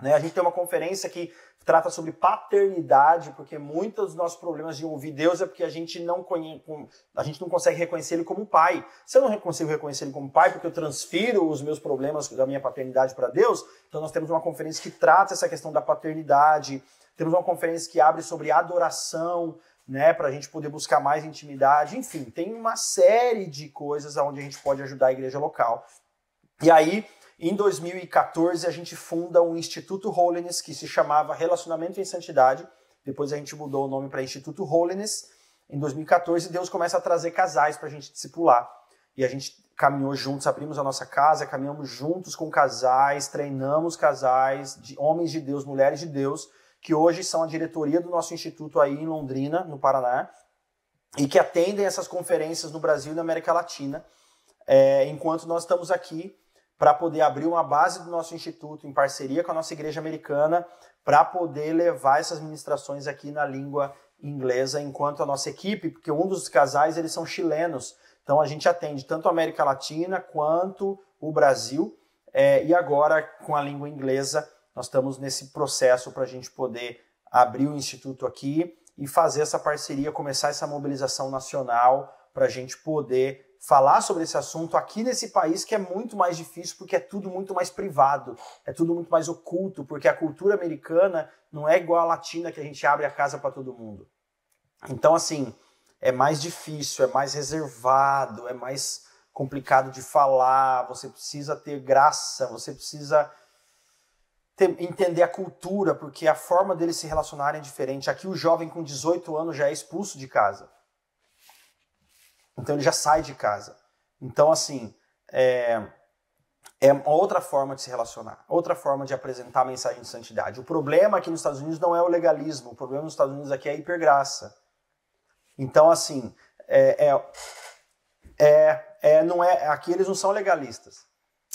né? A gente tem uma conferência que trata sobre paternidade, porque muitos dos nossos problemas de ouvir Deus é porque a gente não consegue reconhecer Ele como pai. Se eu não consigo reconhecer Ele como pai, porque eu transfiro os meus problemas da minha paternidade para Deus, então nós temos uma conferência que trata essa questão da paternidade, temos uma conferência que abre sobre adoração, né, para a gente poder buscar mais intimidade, enfim, tem uma série de coisas onde a gente pode ajudar a igreja local. E aí, em 2014, a gente funda o Instituto Holiness, que se chamava Relacionamento em Santidade. Depois a gente mudou o nome para Instituto Holiness. Em 2014, Deus começa a trazer casais para a gente discipular. E a gente caminhou juntos, abrimos a nossa casa, caminhamos juntos com casais, treinamos casais, homens de Deus, mulheres de Deus, que hoje são a diretoria do nosso instituto aí em Londrina, no Paraná, e que atendem essas conferências no Brasil e na América Latina, enquanto nós estamos aqui para poder abrir uma base do nosso instituto em parceria com a nossa igreja americana, para poder levar essas ministrações aqui na língua inglesa, enquanto a nossa equipe, porque um dos casais, eles são chilenos, então a gente atende tanto a América Latina quanto o Brasil, e agora com a língua inglesa nós estamos nesse processo para a gente poder abrir o instituto aqui e fazer essa parceria, começar essa mobilização nacional para a gente poder falar sobre esse assunto aqui nesse país, que é muito mais difícil porque é tudo muito mais privado, é tudo muito mais oculto, porque a cultura americana não é igual a latina, que a gente abre a casa para todo mundo. Então, assim, é mais difícil, é mais reservado, é mais complicado de falar, você precisa ter graça, você precisa entender a cultura, porque a forma deles se relacionarem é diferente. Aqui o jovem com 18 anos já é expulso de casa. Então ele já sai de casa. Então, assim, é outra forma de se relacionar, outra forma de apresentar a mensagem de santidade. O problema aqui nos Estados Unidos não é o legalismo, o problema nos Estados Unidos aqui é a hipergraça. Então, assim, não é, aqui eles não são legalistas,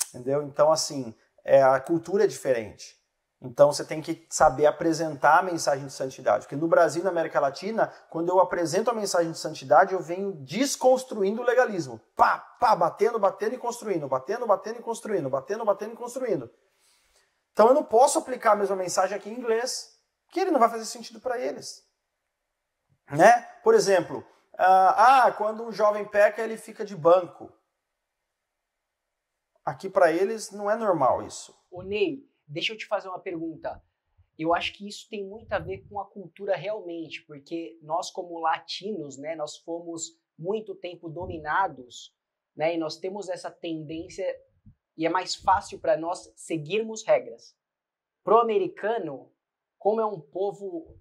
entendeu? Então, assim, a cultura é diferente. Então você tem que saber apresentar a mensagem de santidade. Porque no Brasil e na América Latina, quando eu apresento a mensagem de santidade, eu venho desconstruindo o legalismo. Pá, pá, batendo e construindo, batendo e construindo, batendo e construindo. Então eu não posso aplicar a mesma mensagem aqui em inglês, que ele não vai fazer sentido para eles. Né? Por exemplo, quando um jovem peca, ele fica de banco. Aqui para eles não é normal isso. Ô Ney, deixa eu te fazer uma pergunta. Eu acho que isso tem muito a ver com a cultura realmente, porque nós como latinos, né, nós fomos muito tempo dominados, né, e nós temos essa tendência, e é mais fácil para nós seguirmos regras. Pro americano, como é um povo,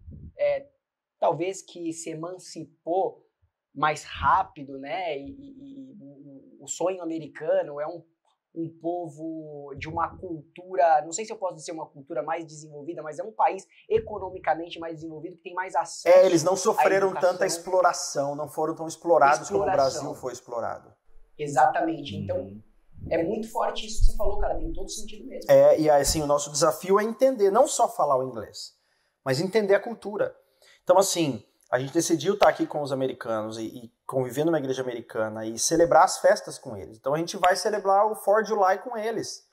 talvez que se emancipou mais rápido, né, e o sonho americano é um povo de uma cultura, não sei se eu posso dizer uma cultura mais desenvolvida, mas é um país economicamente mais desenvolvido, que tem mais acesso. Eles não sofreram tanta exploração, não foram tão explorados como o Brasil foi explorado. Exatamente. Então, é muito forte isso que você falou, cara, tem todo sentido mesmo. E assim, o nosso desafio é entender, não só falar o inglês, mas entender a cultura. Então, assim, a gente decidiu estar aqui com os americanos e conviver numa igreja americana e celebrar as festas com eles. Então a gente vai celebrar o 4th of July com eles.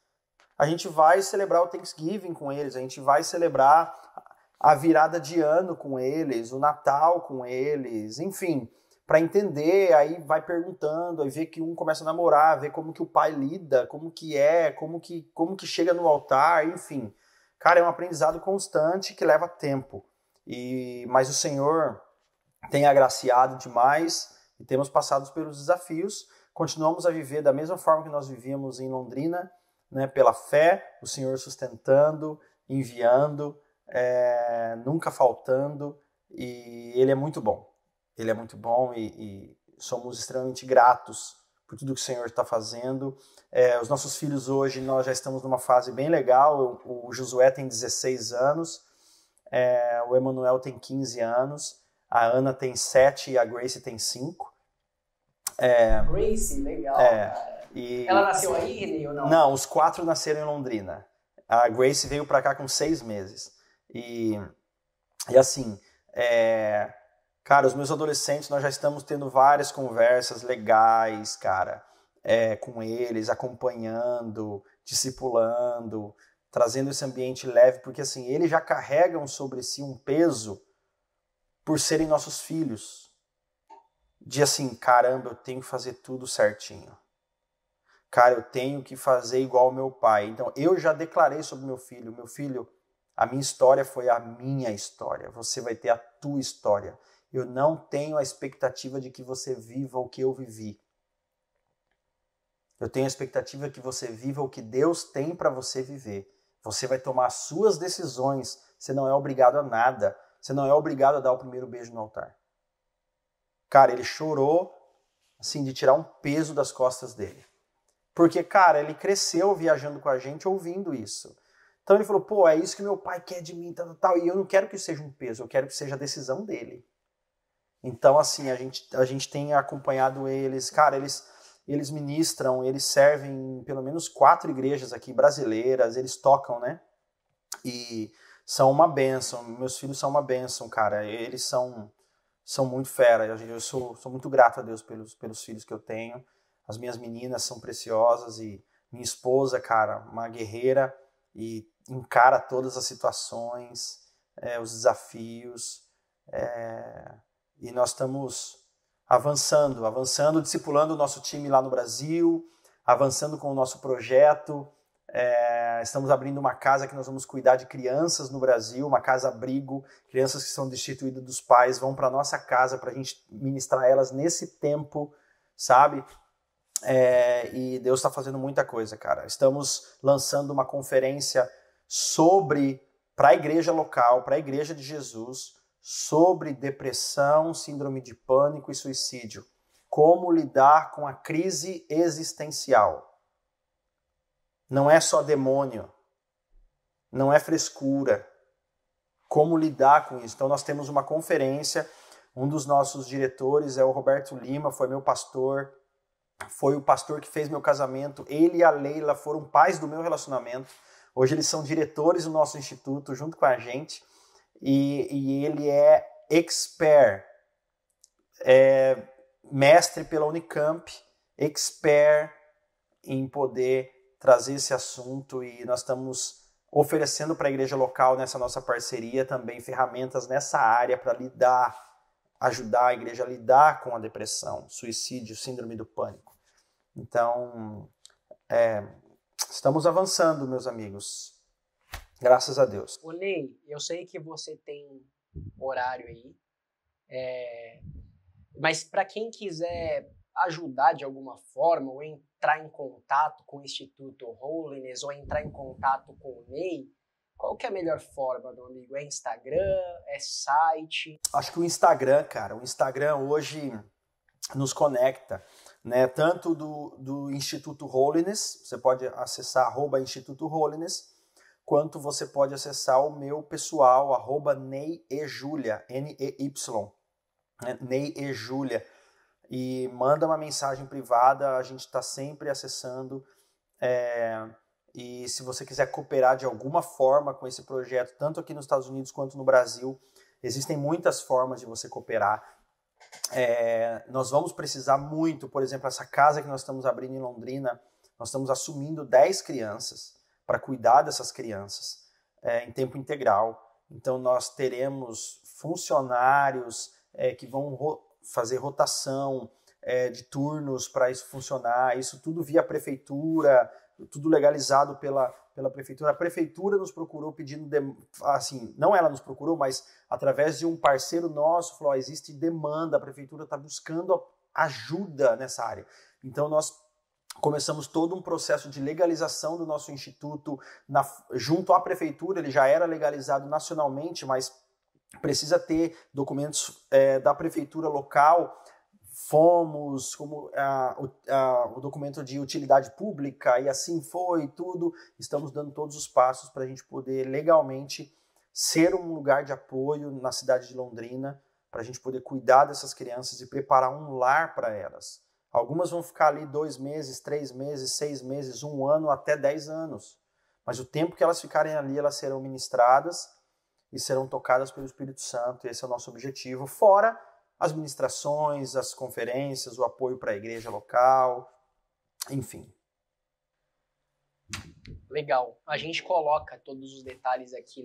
A gente vai celebrar o Thanksgiving com eles. A gente vai celebrar a virada de ano com eles, o Natal com eles, enfim, para entender, aí vai perguntando, aí vê que um começa a namorar, vê como que o pai lida, como que como que chega no altar, enfim. Cara, é um aprendizado constante que leva tempo. Mas o Senhor tem agraciado demais e temos passado pelos desafios. Continuamos a viver da mesma forma que nós vivíamos em Londrina, né, pela fé, o Senhor sustentando, enviando, nunca faltando, e Ele é muito bom. Ele é muito bom e somos extremamente gratos por tudo que o Senhor está fazendo. Os nossos filhos hoje, nós já estamos numa fase bem legal. O Josué tem 16 anos, o Emanuel tem 15 anos, a Ana tem 7 e a Grace tem 5. Grace, legal, cara. Ela nasceu aí, Renê, ou não? Não, os 4 nasceram em Londrina. A Grace veio para cá com 6 meses. E assim, cara, os meus adolescentes, nós já estamos tendo várias conversas legais, cara, com eles, acompanhando, discipulando, trazendo esse ambiente leve, porque assim, eles já carregam sobre si um peso por serem nossos filhos. De assim, caramba, eu tenho que fazer tudo certinho. Cara, eu tenho que fazer igual o meu pai. Então, eu já declarei sobre meu filho, a minha história foi a minha história. Você vai ter a tua história. Eu não tenho a expectativa de que você viva o que eu vivi. Eu tenho a expectativa que você viva o que Deus tem para você viver. Você vai tomar as suas decisões. Você não é obrigado a nada. Você não é obrigado a dar o primeiro beijo no altar. Cara, ele chorou, assim, de tirar um peso das costas dele. Porque, cara, ele cresceu viajando com a gente, ouvindo isso. Então ele falou, pô, é isso que meu pai quer de mim, tal. E eu não quero que isso seja um peso, eu quero que seja a decisão dele. Então, assim, a gente tem acompanhado eles. Cara, eles ministram, eles servem em pelo menos 4 igrejas aqui brasileiras, eles tocam, né? E são uma bênção. Meus filhos são uma bênção, cara. Eles são muito fera. Eu sou muito grato a Deus pelos filhos que eu tenho. As minhas meninas são preciosas e minha esposa, cara, uma guerreira e encara todas as situações, os desafios. E nós estamos avançando, discipulando o nosso time lá no Brasil, avançando com o nosso projeto. Estamos abrindo uma casa que nós vamos cuidar de crianças no Brasil, uma casa-abrigo. Crianças que são destituídas dos pais vão para a nossa casa para a gente ministrar elas nesse tempo, sabe? E Deus está fazendo muita coisa, cara. Estamos lançando uma conferência para a igreja local, para a igreja de Jesus, sobre depressão, síndrome de pânico e suicídio. Como lidar com a crise existencial. Não é só demônio, não é frescura. Como lidar com isso? Então nós temos uma conferência, um dos nossos diretores é o Roberto Lima, foi meu pastor, foi o pastor que fez meu casamento, ele e a Leila foram pais do meu relacionamento, hoje eles são diretores do nosso instituto junto com a gente, e ele é expert, mestre pela Unicamp, expert em poder trazer esse assunto, e nós estamos oferecendo para a igreja local, nessa nossa parceria, também ferramentas nessa área para ajudar a igreja a lidar com a depressão, suicídio, síndrome do pânico. Então, estamos avançando, meus amigos. Graças a Deus. Ô Ney, eu sei que você tem horário aí, mas para quem quiser ajudar de alguma forma, ou entrar em contato com o Instituto Holiness, ou entrar em contato com o Ney, qual que é a melhor forma, meu amigo? É Instagram? É site? Acho que o Instagram, cara, o Instagram hoje nos conecta, né? Tanto do Instituto Holiness, você pode acessar @Instituto Holiness, quanto você pode acessar o meu pessoal, @Ney e Júlia, N-E-Y, né? Ney e Júlia. E manda uma mensagem privada, a gente está sempre acessando. E se você quiser cooperar de alguma forma com esse projeto, tanto aqui nos Estados Unidos quanto no Brasil, existem muitas formas de você cooperar. Nós vamos precisar muito, por exemplo, essa casa que nós estamos abrindo em Londrina, nós estamos assumindo 10 crianças para cuidar dessas crianças em tempo integral. Então nós teremos funcionários que vão fazer rotação de turnos para isso funcionar, isso tudo via prefeitura, tudo legalizado pela prefeitura. A prefeitura nos procurou pedindo, assim, não ela nos procurou, mas através de um parceiro nosso, falou, existe demanda, a prefeitura está buscando ajuda nessa área. Então nós começamos todo um processo de legalização do nosso instituto junto à prefeitura. Ele já era legalizado nacionalmente, mas precisa ter documentos da prefeitura local. Fomos como o documento de utilidade pública, e assim foi tudo. Estamos dando todos os passos para a gente poder legalmente ser um lugar de apoio na cidade de Londrina, para a gente poder cuidar dessas crianças e preparar um lar para elas. Algumas vão ficar ali 2 meses, 3 meses, 6 meses, 1 ano, até 10 anos. Mas o tempo que elas ficarem ali, elas serão ministradas e serão tocadas pelo Espírito Santo. Esse é o nosso objetivo, fora as ministrações, as conferências, o apoio para a igreja local, enfim. Legal. A gente coloca todos os detalhes aqui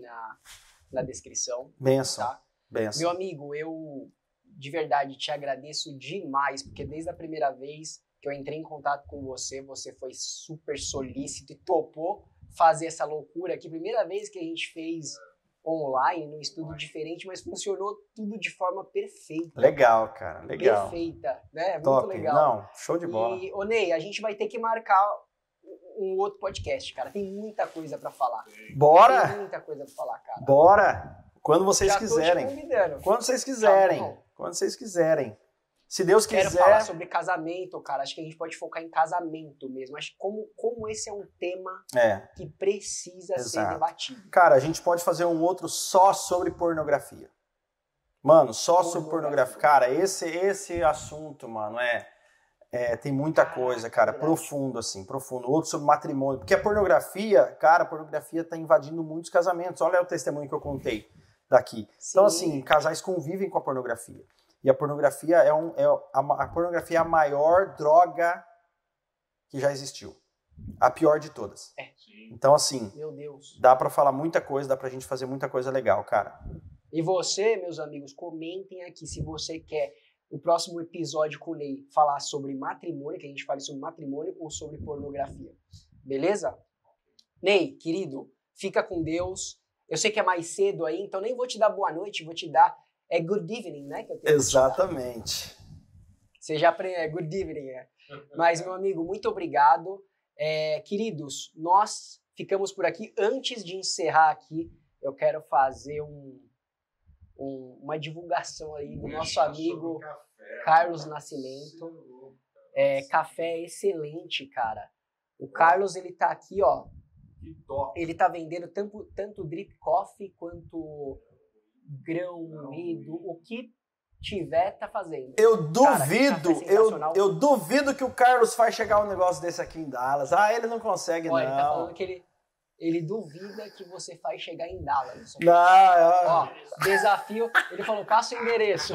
na descrição. Benção. Tá? Benção. Meu amigo, eu de verdade te agradeço demais, porque desde a primeira vez que eu entrei em contato com você, você foi super solícito e topou fazer essa loucura aqui. Primeira vez que a gente fez online, num estudo diferente, mas funcionou tudo de forma perfeita. Legal, cara, legal. Perfeita, né? Top. Muito legal. Não, show de bola. E, ô Ney, a gente vai ter que marcar um outro podcast, cara. Tem muita coisa pra falar. Bora! Tem muita coisa pra falar, cara. Bora! Quando vocês Já quiserem. Tô te convidando. Quando vocês quiserem. Tá bom. Quando vocês quiserem. Se Deus quiser. Quero falar sobre casamento, cara. Acho que a gente pode focar em casamento mesmo. Acho que como esse é um tema que precisa ser debatido. Cara, a gente pode fazer um outro só sobre pornografia. Mano, só sobre pornografia. Cara, esse assunto, mano, tem muita coisa, cara, profundo, assim, profundo. Outro sobre matrimônio. Porque a pornografia, cara, a pornografia tá invadindo muitos casamentos. Olha o testemunho que eu contei daqui. Sim. Então, assim, casais convivem com a pornografia. E a pornografia a pornografia é a maior droga que já existiu. A pior de todas. Então, assim, meu Deus, dá pra falar muita coisa, dá pra gente fazer muita coisa legal, cara. E você, meus amigos, comentem aqui se você quer o próximo episódio com o Ney falar sobre matrimônio, que a gente fale sobre matrimônio ou sobre pornografia. Beleza? Ney, querido, fica com Deus. Eu sei que é mais cedo aí, então nem vou te dar boa noite, vou te dar good evening, né? Que eu tenho. Exatamente. Você já aprendeu, good evening, Mas, meu amigo, muito obrigado. Queridos, nós ficamos por aqui. Antes de encerrar aqui, eu quero fazer uma divulgação aí do nosso amigo Carlos Nascimento. Café excelente, cara. O Carlos, ele tá aqui, ó. Ele tá vendendo tanto drip coffee quanto grão moído, o que tiver tá fazendo. Eu duvido, cara, eu duvido que o Carlos vai chegar um negócio desse aqui em Dallas. Ele não consegue, não. Ele tá falando que ele duvida que você faz chegar em Dallas. Não, ó, desafio, ele falou, passa o endereço.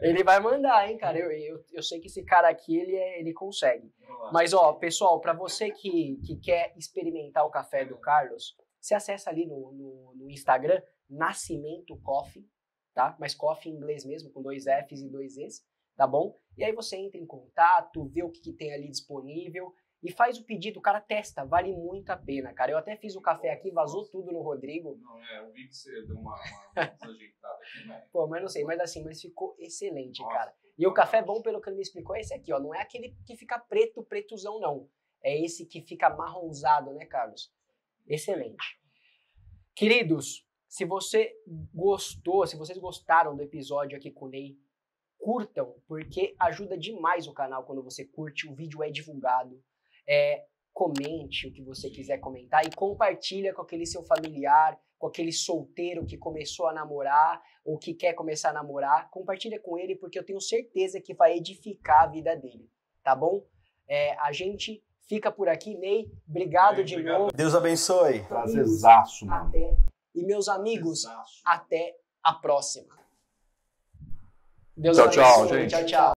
Ele vai mandar, hein, cara. Eu sei que esse cara aqui, ele consegue. Mas, ó, pessoal, pra você que quer experimentar o café do Carlos, você acessa ali no Instagram, Nascimento Coffee, tá? Mas coffee em inglês mesmo, com 2 Fs e 2 Es, tá bom? E aí você entra em contato, vê o que tem ali disponível e faz o pedido. O cara testa, vale muito a pena, cara. Eu até fiz o café aqui, vazou tudo no Rodrigo. Não, eu vi que você deu uma desajeitada aqui, né? Pô, mas não sei, mas ficou excelente, cara. E o café bom, pelo que ele me explicou, é esse aqui, ó. Não é aquele que fica pretuzão, não. É esse que fica marronzado, né, Carlos? Excelente. Queridos, se você gostou, se vocês gostaram do episódio aqui com o Ney, curtam, porque ajuda demais o canal quando você curte, o vídeo é divulgado. Comente o que você quiser comentar e compartilha com aquele seu familiar, com aquele solteiro que começou a namorar ou que quer começar a namorar. Compartilha com ele, porque eu tenho certeza que vai edificar a vida dele, tá bom? A gente fica por aqui, Ney. Obrigado de novo. Deus abençoe. Prazerzaço, mano. E meus amigos, até a próxima. Deus abençoe. Tchau, gente. Tchau, tchau.